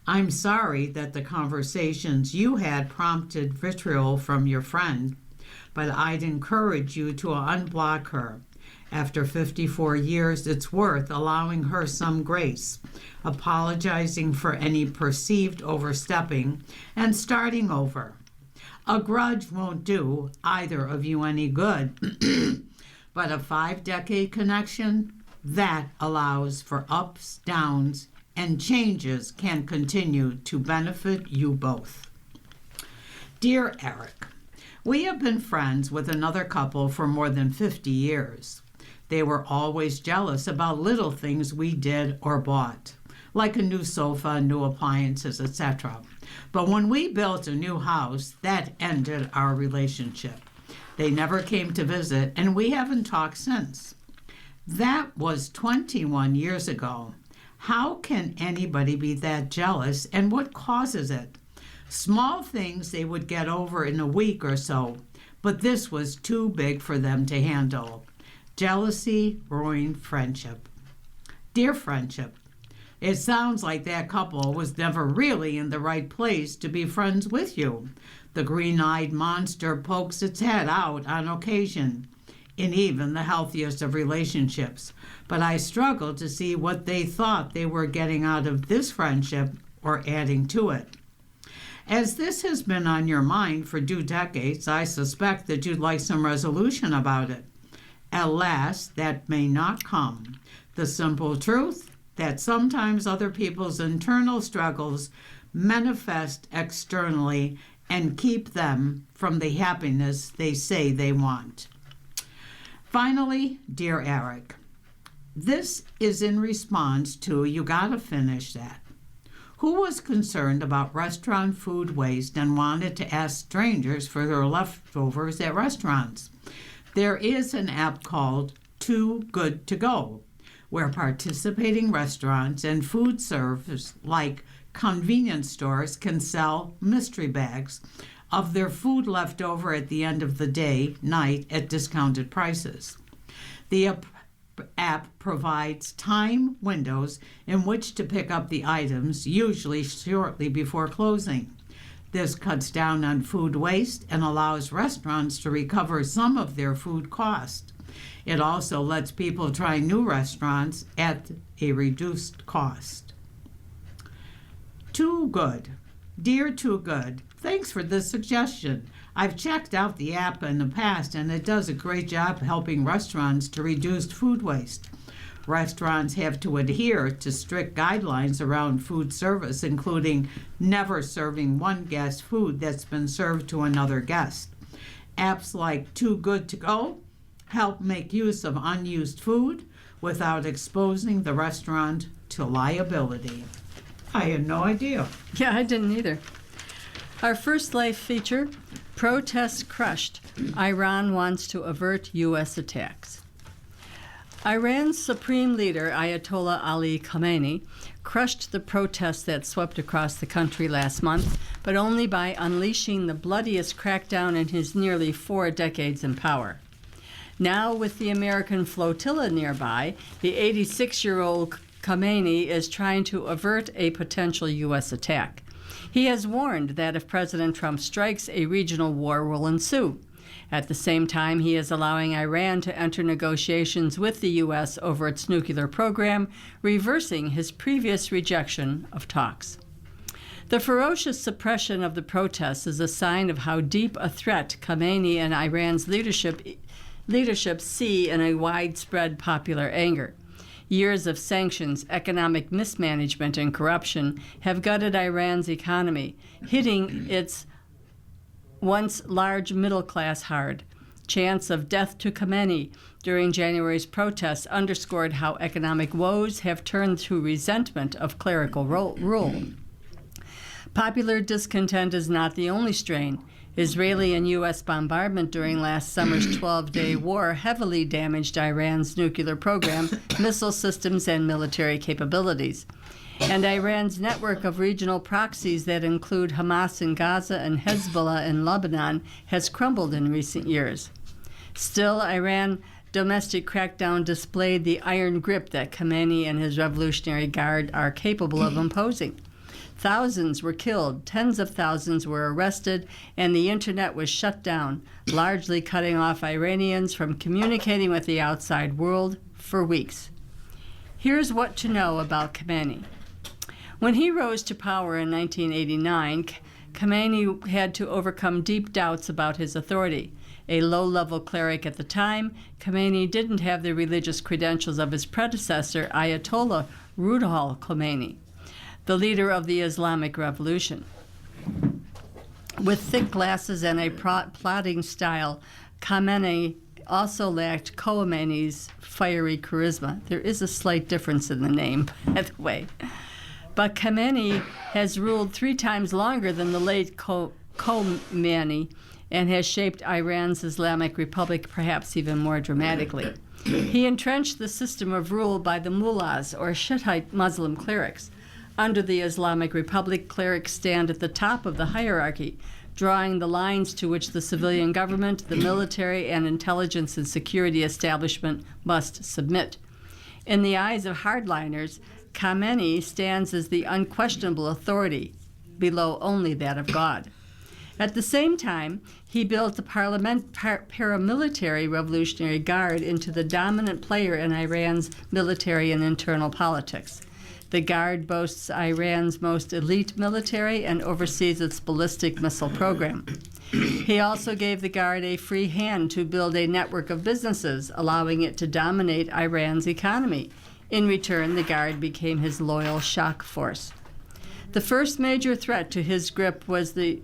I'm sorry that the conversations you had prompted vitriol from your friend, but I'd encourage you to unblock her. After 54 years, it's worth allowing her some grace, apologizing for any perceived overstepping, and starting over. A grudge won't do either of you any good, but a 5-decade connection, that allows for ups, downs, and changes can continue to benefit you both. Dear Eric, we have been friends with another couple for more than 50 years. They were always jealous about little things we did or bought, like a new sofa, new appliances, etc. But when we built a new house, that ended our relationship. They never came to visit, and we haven't talked since. That was 21 years ago. How can anybody be that jealous, and what causes it? Small things they would get over in a week or so, but this was too big for them to handle. Jealousy ruined friendship. Dear friendship, it sounds like that couple was never really in the right place to be friends with you. The green-eyed monster pokes its head out on occasion, in even the healthiest of relationships. But I struggle to see what they thought they were getting out of this friendship or adding to it. As this has been on your mind for 2 decades, I suspect that you'd like some resolution about it. Alas, that may not come. The simple truth that sometimes other people's internal struggles manifest externally and keep them from the happiness they say they want. Finally, dear Eric, this is in response to You Gotta Finish That, who was concerned about restaurant food waste and wanted to ask strangers for their leftovers at restaurants. There is an app called Too Good to Go, where participating restaurants and food service like convenience stores can sell mystery bags of their food left over at the end of the day, night, at discounted prices. The app provides time windows in which to pick up the items, usually shortly before closing. This cuts down on food waste and allows restaurants to recover some of their food cost. It also lets people try new restaurants at a reduced cost. Too Good. Dear Too Good, thanks for this suggestion. I've checked out the app in the past and it does a great job helping restaurants to reduce food waste. Restaurants have to adhere to strict guidelines around food service, including never serving one guest food that's been served to another guest. Apps like Too Good to Go help make use of unused food without exposing the restaurant to liability. I had no idea. Yeah, I didn't either. Our first life feature, Protest Crushed. Iran wants to avert U.S. attacks. Iran's supreme leader, Ayatollah Ali Khamenei, crushed the protests that swept across the country last month, but only by unleashing the bloodiest crackdown in his nearly 4 decades in power. Now, with the American flotilla nearby, the 86-year-old Khamenei is trying to avert a potential U.S. attack. He has warned that if President Trump strikes, a regional war will ensue. At the same time, he is allowing Iran to enter negotiations with the U.S. over its nuclear program, reversing his previous rejection of talks. The ferocious suppression of the protests is a sign of how deep a threat Khamenei and Iran's leadership see in a widespread popular anger. Years of sanctions, economic mismanagement, and corruption have gutted Iran's economy, hitting its once large middle class hard. Chants of death to Khamenei during January's protests underscored how economic woes have turned to resentment of clerical rule. Popular discontent is not the only strain. Israeli and U.S. bombardment during last summer's 12-day war heavily damaged Iran's nuclear program, missile systems, and military capabilities. And Iran's network of regional proxies that include Hamas in Gaza and Hezbollah in Lebanon has crumbled in recent years. Still, Iran's domestic crackdown displayed the iron grip that Khamenei and his Revolutionary Guard are capable of imposing. Thousands were killed, tens of thousands were arrested, and the internet was shut down, largely cutting off Iranians from communicating with the outside world for weeks. Here's what to know about Khamenei. When he rose to power in 1989, Khamenei had to overcome deep doubts about his authority. A low-level cleric at the time, Khamenei didn't have the religious credentials of his predecessor, Ayatollah Ruhollah Khomeini, the leader of the Islamic Revolution. With thick glasses and a plodding style, Khamenei also lacked Khomeini's fiery charisma. There is a slight difference in the name, by the way. But Khamenei has ruled 3 times longer than the late Khomeini and has shaped Iran's Islamic Republic perhaps even more dramatically. He entrenched the system of rule by the mullahs, or Shiite Muslim clerics. Under the Islamic Republic, clerics stand at the top of the hierarchy, drawing the lines to which the civilian government, the military, and intelligence and security establishment must submit. In the eyes of hardliners, Khamenei stands as the unquestionable authority, below only that of God. At the same time, he built the paramilitary Revolutionary Guard into the dominant player in Iran's military and internal politics. The Guard boasts Iran's most elite military and oversees its ballistic missile program. He also gave the Guard a free hand to build a network of businesses, allowing it to dominate Iran's economy. In return, the Guard became his loyal shock force. The first major threat to his grip was the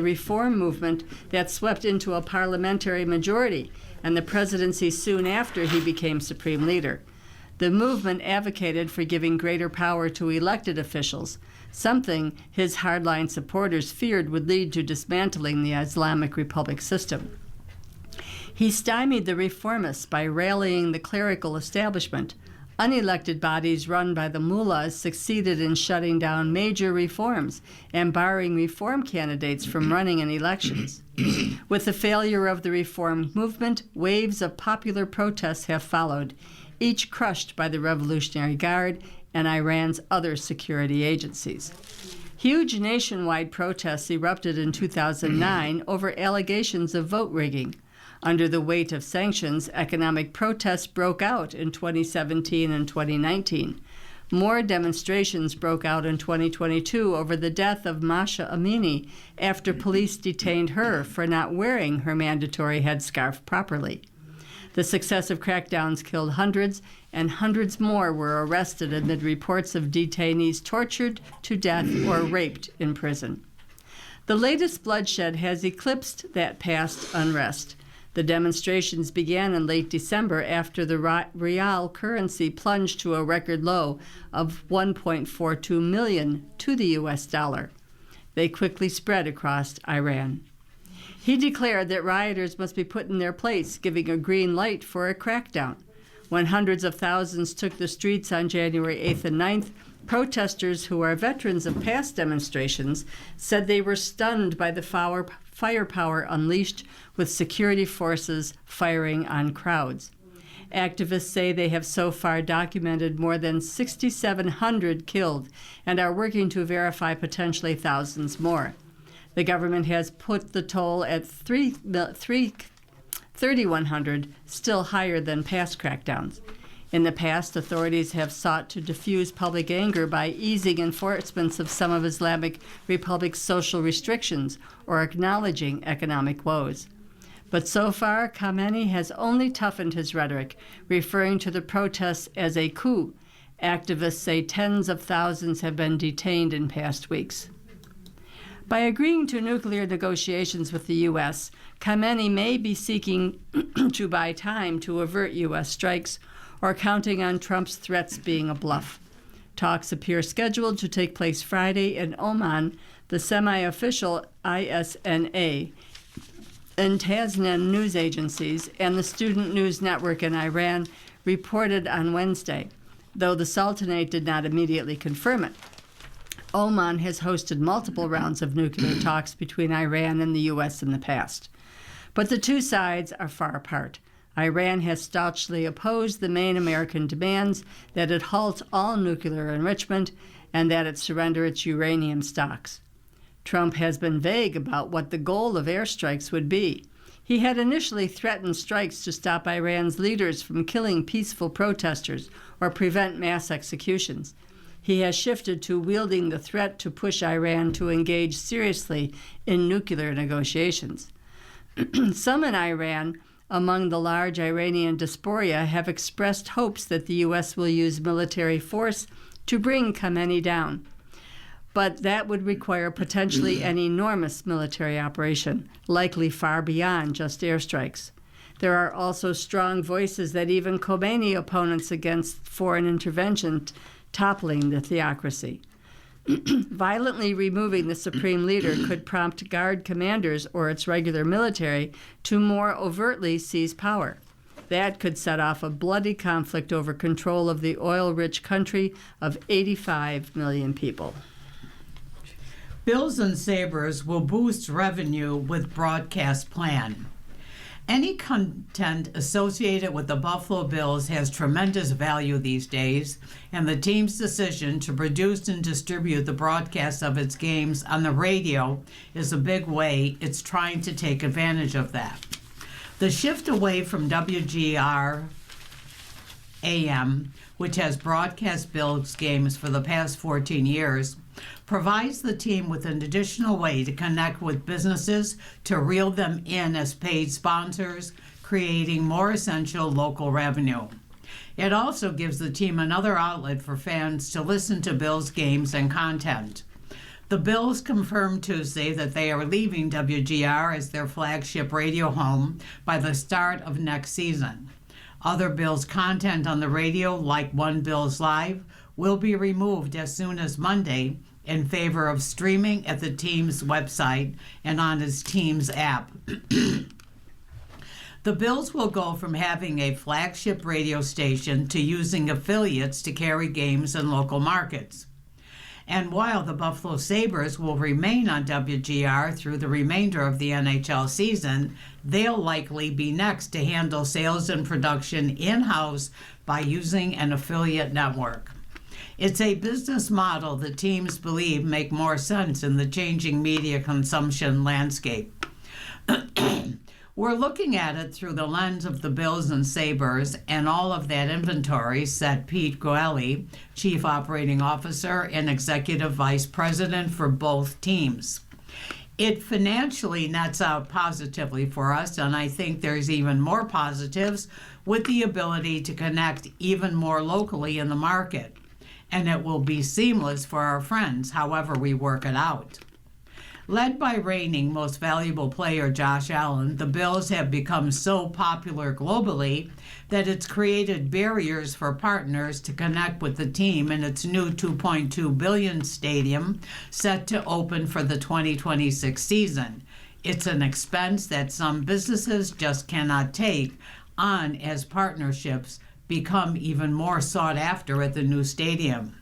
reform movement that swept into a parliamentary majority, and the presidency soon after he became supreme leader. The movement advocated for giving greater power to elected officials, something his hardline supporters feared would lead to dismantling the Islamic Republic system. He stymied the reformists by rallying the clerical establishment. Unelected bodies run by the mullahs succeeded in shutting down major reforms and barring reform candidates from running in elections. With the failure of the reform movement, waves of popular protests have followed, each crushed by the Revolutionary Guard and Iran's other security agencies. Huge nationwide protests erupted in 2009 over allegations of vote rigging. Under the weight of sanctions, economic protests broke out in 2017 and 2019. More demonstrations broke out in 2022 over the death of Masha Amini after police detained her for not wearing her mandatory headscarf properly. The successive crackdowns killed hundreds, and hundreds more were arrested amid reports of detainees tortured to death or raped in prison. The latest bloodshed has eclipsed that past unrest. The demonstrations began in late December after the rial currency plunged to a record low of 1.42 million to the U.S. dollar. They quickly spread across Iran. He declared that rioters must be put in their place, giving a green light for a crackdown. When hundreds of thousands took the streets on January 8th and 9th, protesters who are veterans of past demonstrations said they were stunned by the firepower unleashed with security forces firing on crowds. Activists say they have so far documented more than 6,700 killed and are working to verify potentially thousands more. The government has put the toll at 3,100, still higher than past crackdowns. In the past, authorities have sought to diffuse public anger by easing enforcement of some of Islamic Republic's social restrictions or acknowledging economic woes. But so far, Khamenei has only toughened his rhetoric, referring to the protests as a coup. Activists say tens of thousands have been detained in past weeks. By agreeing to nuclear negotiations with the U.S., Khamenei may be seeking to buy time to avert U.S. strikes or counting on Trump's threats being a bluff. Talks appear scheduled to take place Friday in Oman. The semi-official ISNA and Tasnim news agencies and the Student News Network in Iran reported on Wednesday, though the Sultanate did not immediately confirm it. Oman has hosted multiple rounds of nuclear talks between Iran and the U.S. in the past. But the two sides are far apart. Iran has staunchly opposed the main American demands that it halt all nuclear enrichment and that it surrender its uranium stocks. Trump has been vague about what the goal of airstrikes would be. He had initially threatened strikes to stop Iran's leaders from killing peaceful protesters or prevent mass executions. He has shifted to wielding the threat to push Iran to engage seriously in nuclear negotiations. Some in Iran, among the large Iranian diaspora, have expressed hopes that the U.S. will use military force to bring Khamenei down. But that would require potentially an enormous military operation, likely far beyond just airstrikes. There are also strong voices that even Khomeini opponents against foreign intervention toppling the theocracy. Violently removing the supreme leader could prompt Guard commanders or its regular military to more overtly seize power. That could set off a bloody conflict over control of the oil-rich country of 85 million people. Bills and Sabres will boost revenue with broadcast plan. Any content associated with the Buffalo Bills has tremendous value these days, and the team's decision to produce and distribute the broadcast of its games on the radio is a big way it's trying to take advantage of that. The shift away from WGR AM, which has broadcast Bills games for the past 14 years, provides the team with an additional way to connect with businesses to reel them in as paid sponsors, creating more essential local revenue. It also gives the team another outlet for fans to listen to Bills games and content. The Bills confirmed Tuesday that they are leaving WGR as their flagship radio home by the start of next season. Other Bills content on the radio, like One Bills Live, will be removed as soon as Monday in favor of streaming at the team's website and on its team's app. The Bills will go from having a flagship radio station to using affiliates to carry games in local markets. And while the Buffalo Sabres will remain on WGR through the remainder of the NHL season, they'll likely be next to handle sales and production in-house by using an affiliate network. It's a business model the teams believe make more sense in the changing media consumption landscape. We're looking at it through the lens of the Bills and Sabres and all of that inventory, said Pete Goelli, Chief Operating Officer and Executive Vice President for both teams. It financially nets out positively for us, and I think there's even more positives with the ability to connect even more locally in the market. And it will be seamless for our friends, however we work it out. Led by reigning most valuable player Josh Allen, the Bills have become so popular globally that it's created barriers for partners to connect with the team in its new $2.2 billion stadium set to open for the 2026 season. It's an expense that some businesses just cannot take on as partnerships become even more sought after at the new stadium.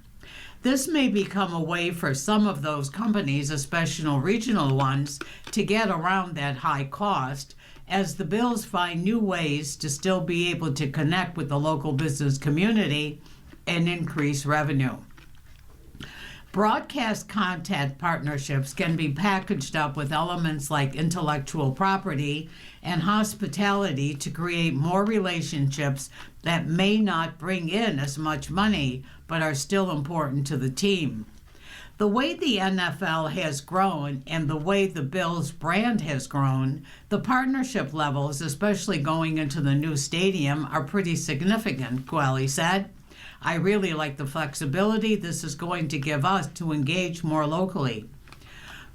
This may become a way for some of those companies, especially regional ones, to get around that high cost as the Bills find new ways to still be able to connect with the local business community and increase revenue. Broadcast content partnerships can be packaged up with elements like intellectual property and hospitality to create more relationships that may not bring in as much money, but are still important to the team. The way the NFL has grown and the way the Bills brand has grown, the partnership levels, especially going into the new stadium, are pretty significant, Goelli said. I really like the flexibility this is going to give us to engage more locally.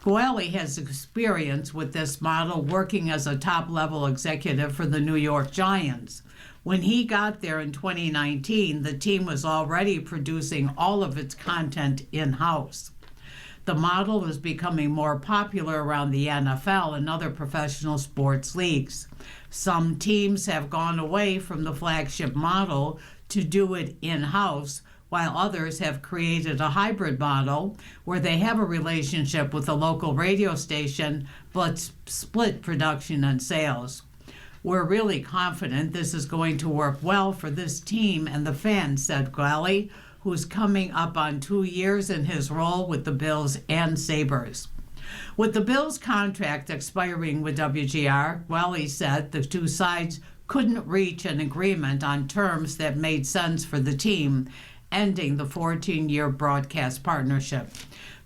Goelli has experience with this model working as a top-level executive for the New York Giants. When he got there in 2019, the team was already producing all of its content in-house. The model is becoming more popular around the NFL and other professional sports leagues. Some teams have gone away from the flagship model to do it in-house, while others have created a hybrid model where they have a relationship with a local radio station but split production and sales. We're really confident this is going to work well for this team and the fans, said Goelli, who's coming up on 2 years in his role with the Bills and Sabres. With the Bills' contract expiring with WGR, Goelli said the two sides couldn't reach an agreement on terms that made sense for the team, ending the 14-year broadcast partnership.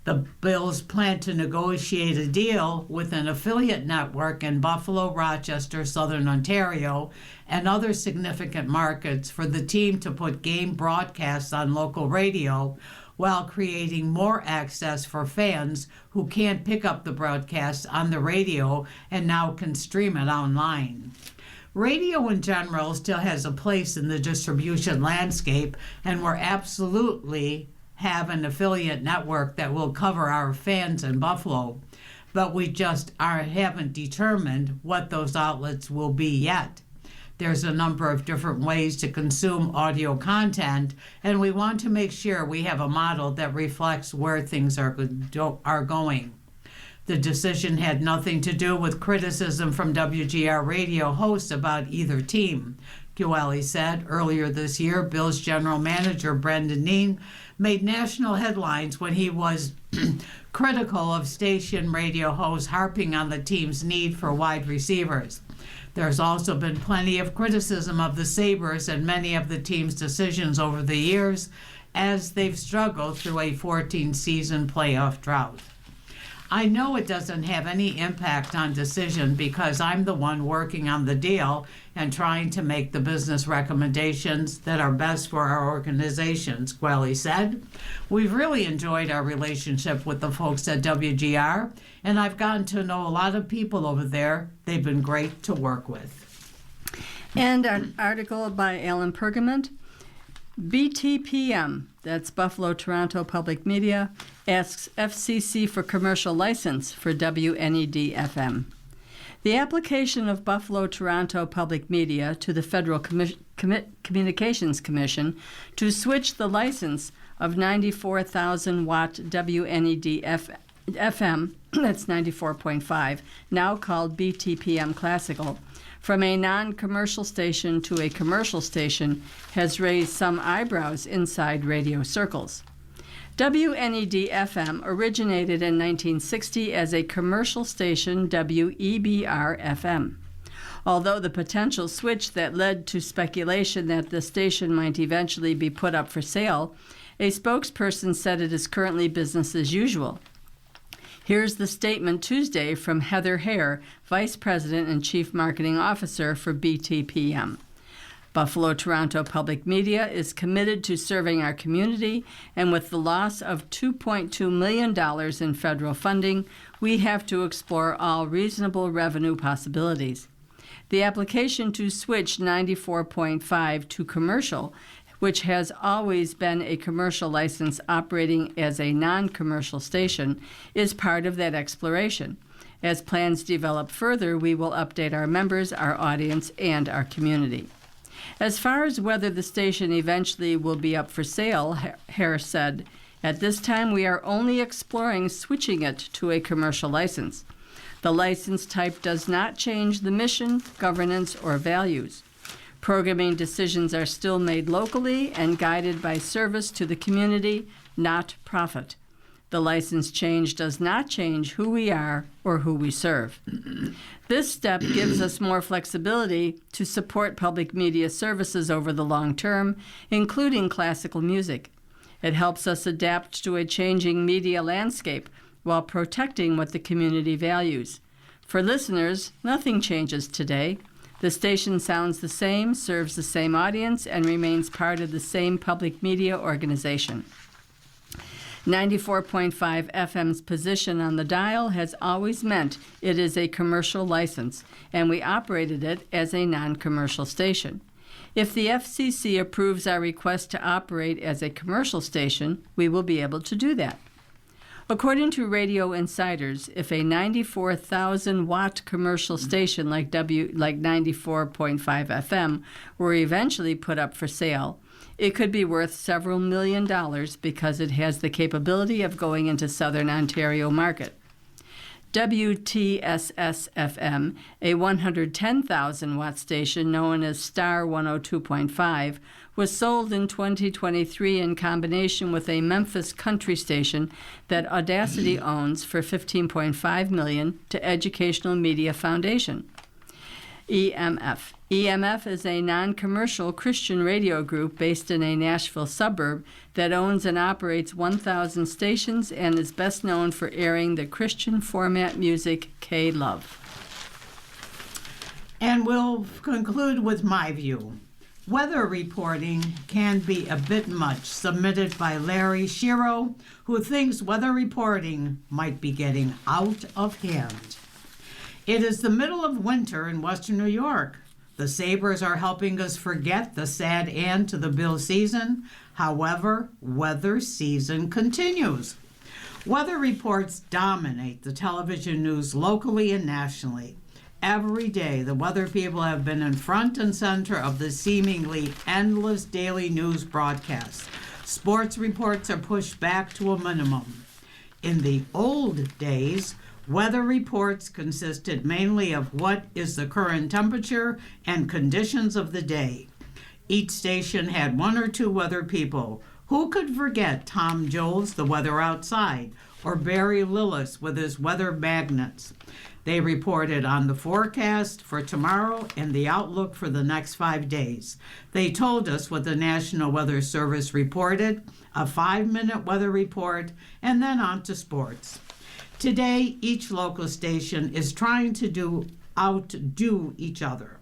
The Bills plan to negotiate a deal with an affiliate network in Buffalo, Rochester, Southern Ontario, and other significant markets for the team to put game broadcasts on local radio while creating more access for fans who can't pick up the broadcast on the radio and now can stream it online. Radio in general still has a place in the distribution landscape, and we're absolutely have an affiliate network that will cover our fans in Buffalo, but we just haven't determined what those outlets will be yet. There's a number of different ways to consume audio content, and we want to make sure we have a model that reflects where things are going. The decision had nothing to do with criticism from WGR radio hosts about either team. Goelli said earlier this year, Bills general manager Brendan Nean made national headlines when he was critical of station radio hosts harping on the team's need for wide receivers. There's also been plenty of criticism of the Sabres and many of the team's decisions over the years as they've struggled through a 14-season playoff drought. I know it doesn't have any impact on decision because I'm the one working on the deal and trying to make the business recommendations that are best for our organizations, Gwelly said. We've really enjoyed our relationship with the folks at WGR, and I've gotten to know a lot of people over there. They've been great to work with. And an article by Alan Pergament. BTPM, that's Buffalo Toronto Public Media, asks FCC for commercial license for WNED-FM. The application of Buffalo Toronto Public Media to the Federal Communications Commission to switch the license of 94,000-watt WNED-FM, that's 94.5, now called BTPM Classical, from a non-commercial station to a commercial station has raised some eyebrows inside radio circles. WNED-FM originated in 1960 as a commercial station, WEBR-FM. Although the potential switch that led to speculation that the station might eventually be put up for sale, a spokesperson said it is currently business as usual. Here's the statement Tuesday from Heather Hare, Vice President and Chief Marketing Officer for BTPM. Buffalo Toronto Public Media is committed to serving our community, and with the loss of $2.2 million in federal funding, we have to explore all reasonable revenue possibilities. The application to switch 94.5 to commercial, which has always been a commercial license operating as a non-commercial station, is part of that exploration. As plans develop further, we will update our members, our audience, and our community. As far as whether the station eventually will be up for sale, Harris said, "At this time we are only exploring switching it to a commercial license. The license type does not change the mission, governance, or values. Programming decisions are still made locally and guided by service to the community, not profit. The license change does not change who we are or who we serve." This step gives us more flexibility to support public media services over the long term, including classical music. It helps us adapt to a changing media landscape while protecting what the community values. For listeners, nothing changes today. The station sounds the same, serves the same audience, and remains part of the same public media organization. 94.5 FM's position on the dial has always meant it is a commercial license, and we operated it as a non-commercial station. If the FCC approves our request to operate as a commercial station, we will be able to do that. According to Radio Insiders, if a 94,000-watt commercial station like 94.5 FM were eventually put up for sale, it could be worth several $1 million because it has the capability of going into Southern Ontario market. WTSS-FM, a 110,000-watt station known as Star 102.5, was sold in 2023 in combination with a Memphis country station that Audacity owns for $15.5 million to Educational Media Foundation. EMF. EMF is a non-commercial Christian radio group based in a Nashville suburb that owns and operates 1,000 stations and is best known for airing the Christian format music K-Love. And we'll conclude with my view. Weather reporting can be a bit much, submitted by Larry Shiro, who thinks weather reporting might be getting out of hand. It is the middle of winter in western New York. The Sabres are helping us forget the sad end to the Bill season. However, weather season continues. Weather reports dominate the television news locally and nationally. Every day, the weather people have been in front and center of the seemingly endless daily news broadcasts. Sports reports are pushed back to a minimum. In the old days, weather reports consisted mainly of what is the current temperature and conditions of the day. Each station had one or two weather people. Who could forget Tom Jones, the weather outside, or Barry Lillis with his weather magnets? They reported on the forecast for tomorrow and the outlook for the next 5 days. They told us what the National Weather Service reported, a 5-minute weather report, and then on to sports. Today, each local station is trying to outdo each other,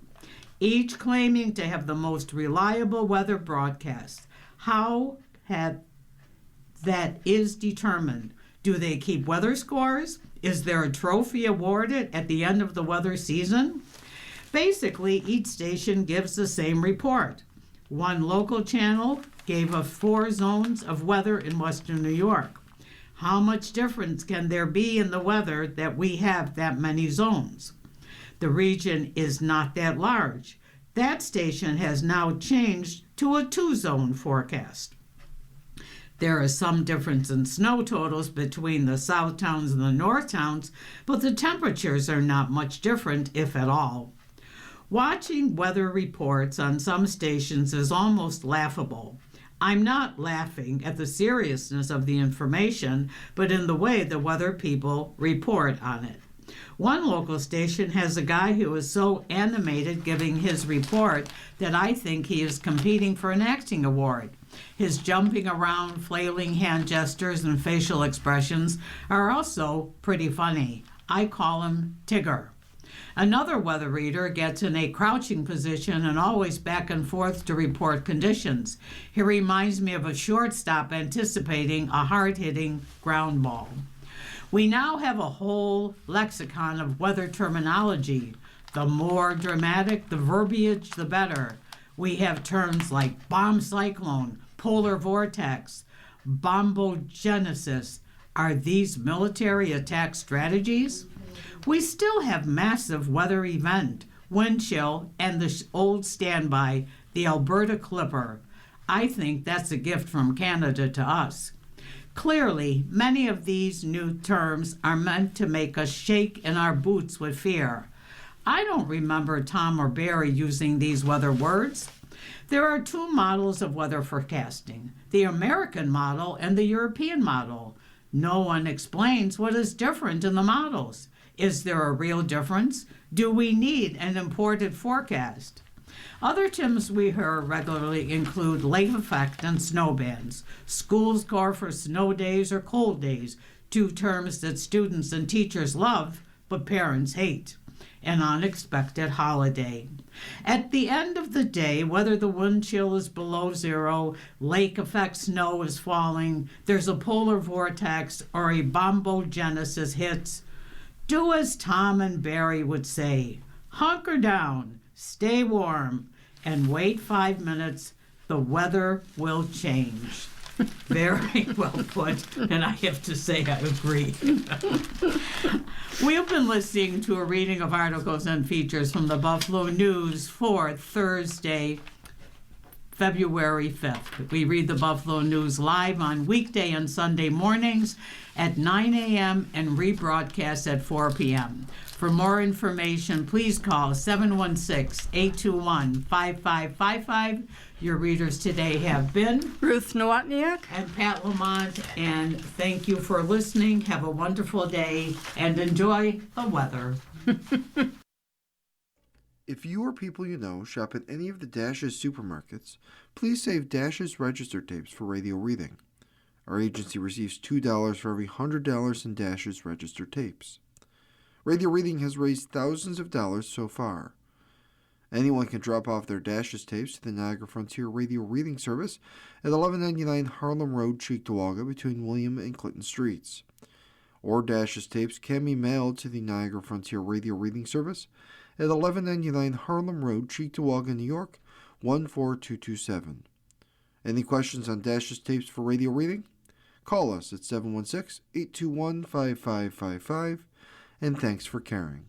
each claiming to have the most reliable weather broadcast. How that is determined? Do they keep weather scores? Is there a trophy awarded at the end of the weather season? Basically, each station gives the same report. One local channel gave us 4 zones of weather in western New York. How much difference can there be in the weather that we have that many zones? The region is not that large. That station has now changed to a 2-zone forecast. There is some difference in snow totals between the south towns and the north towns, but the temperatures are not much different, if at all. Watching weather reports on some stations is almost laughable. I'm not laughing at the seriousness of the information, but in the way the weather people report on it. One local station has a guy who is so animated giving his report that I think he is competing for an acting award. His jumping around, flailing hand gestures, and facial expressions are also pretty funny. I call him Tigger. Another weather reader gets in a crouching position and always back and forth to report conditions. He reminds me of a shortstop anticipating a hard-hitting ground ball. We now have a whole lexicon of weather terminology. The more dramatic the verbiage, the better. We have terms like bomb cyclone, polar vortex, bombogenesis. Are these military attack strategies? We still have massive weather event, wind chill, and the old standby, the Alberta Clipper. I think that's a gift from Canada to us. Clearly, many of these new terms are meant to make us shake in our boots with fear. I don't remember Tom or Barry using these weather words. There are 2 models of weather forecasting, the American model and the European model. No one explains what is different in the models. Is there a real difference? Do we need an imported forecast? Other terms we hear regularly include lake effect and snow bands, school score for snow days or cold days, 2 terms that students and teachers love but parents hate, an unexpected holiday. At the end of the day, whether the wind chill is below 0, lake effect snow is falling, there's a polar vortex, or a bombogenesis hits, do as Tom and Barry would say, hunker down, stay warm, and wait 5 minutes. The weather will change. Very well put, and I have to say I agree. We've been listening to a reading of articles and features from the Buffalo News for Thursday, February 5th. We read the Buffalo News live on weekday and Sunday mornings at 9 a.m. and rebroadcast at 4 p.m. For more information, please call 716-821-5555. Your readers today have been Ruth Nowotniak and Pat Lamont, and thank you for listening. Have a wonderful day and enjoy the weather. If you or people you know shop at any of the Dash's supermarkets, please save Dash's register tapes for radio reading. Our agency receives $2 for every $100 in Dash's register tapes. Radio reading has raised thousands of dollars so far. Anyone can drop off their Dash's tapes to the Niagara Frontier Radio Reading Service at 1199 Harlem Road, Cheektowaga, between William and Clinton Streets. Or Dash's tapes can be mailed to the Niagara Frontier Radio Reading Service at 1199 Harlem Road, Cheektowaga, New York, 14227. Any questions on Dash's tapes for radio reading? Call us at 716-821-5555, and thanks for caring.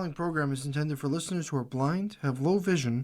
following program is intended for listeners who are blind, have low vision,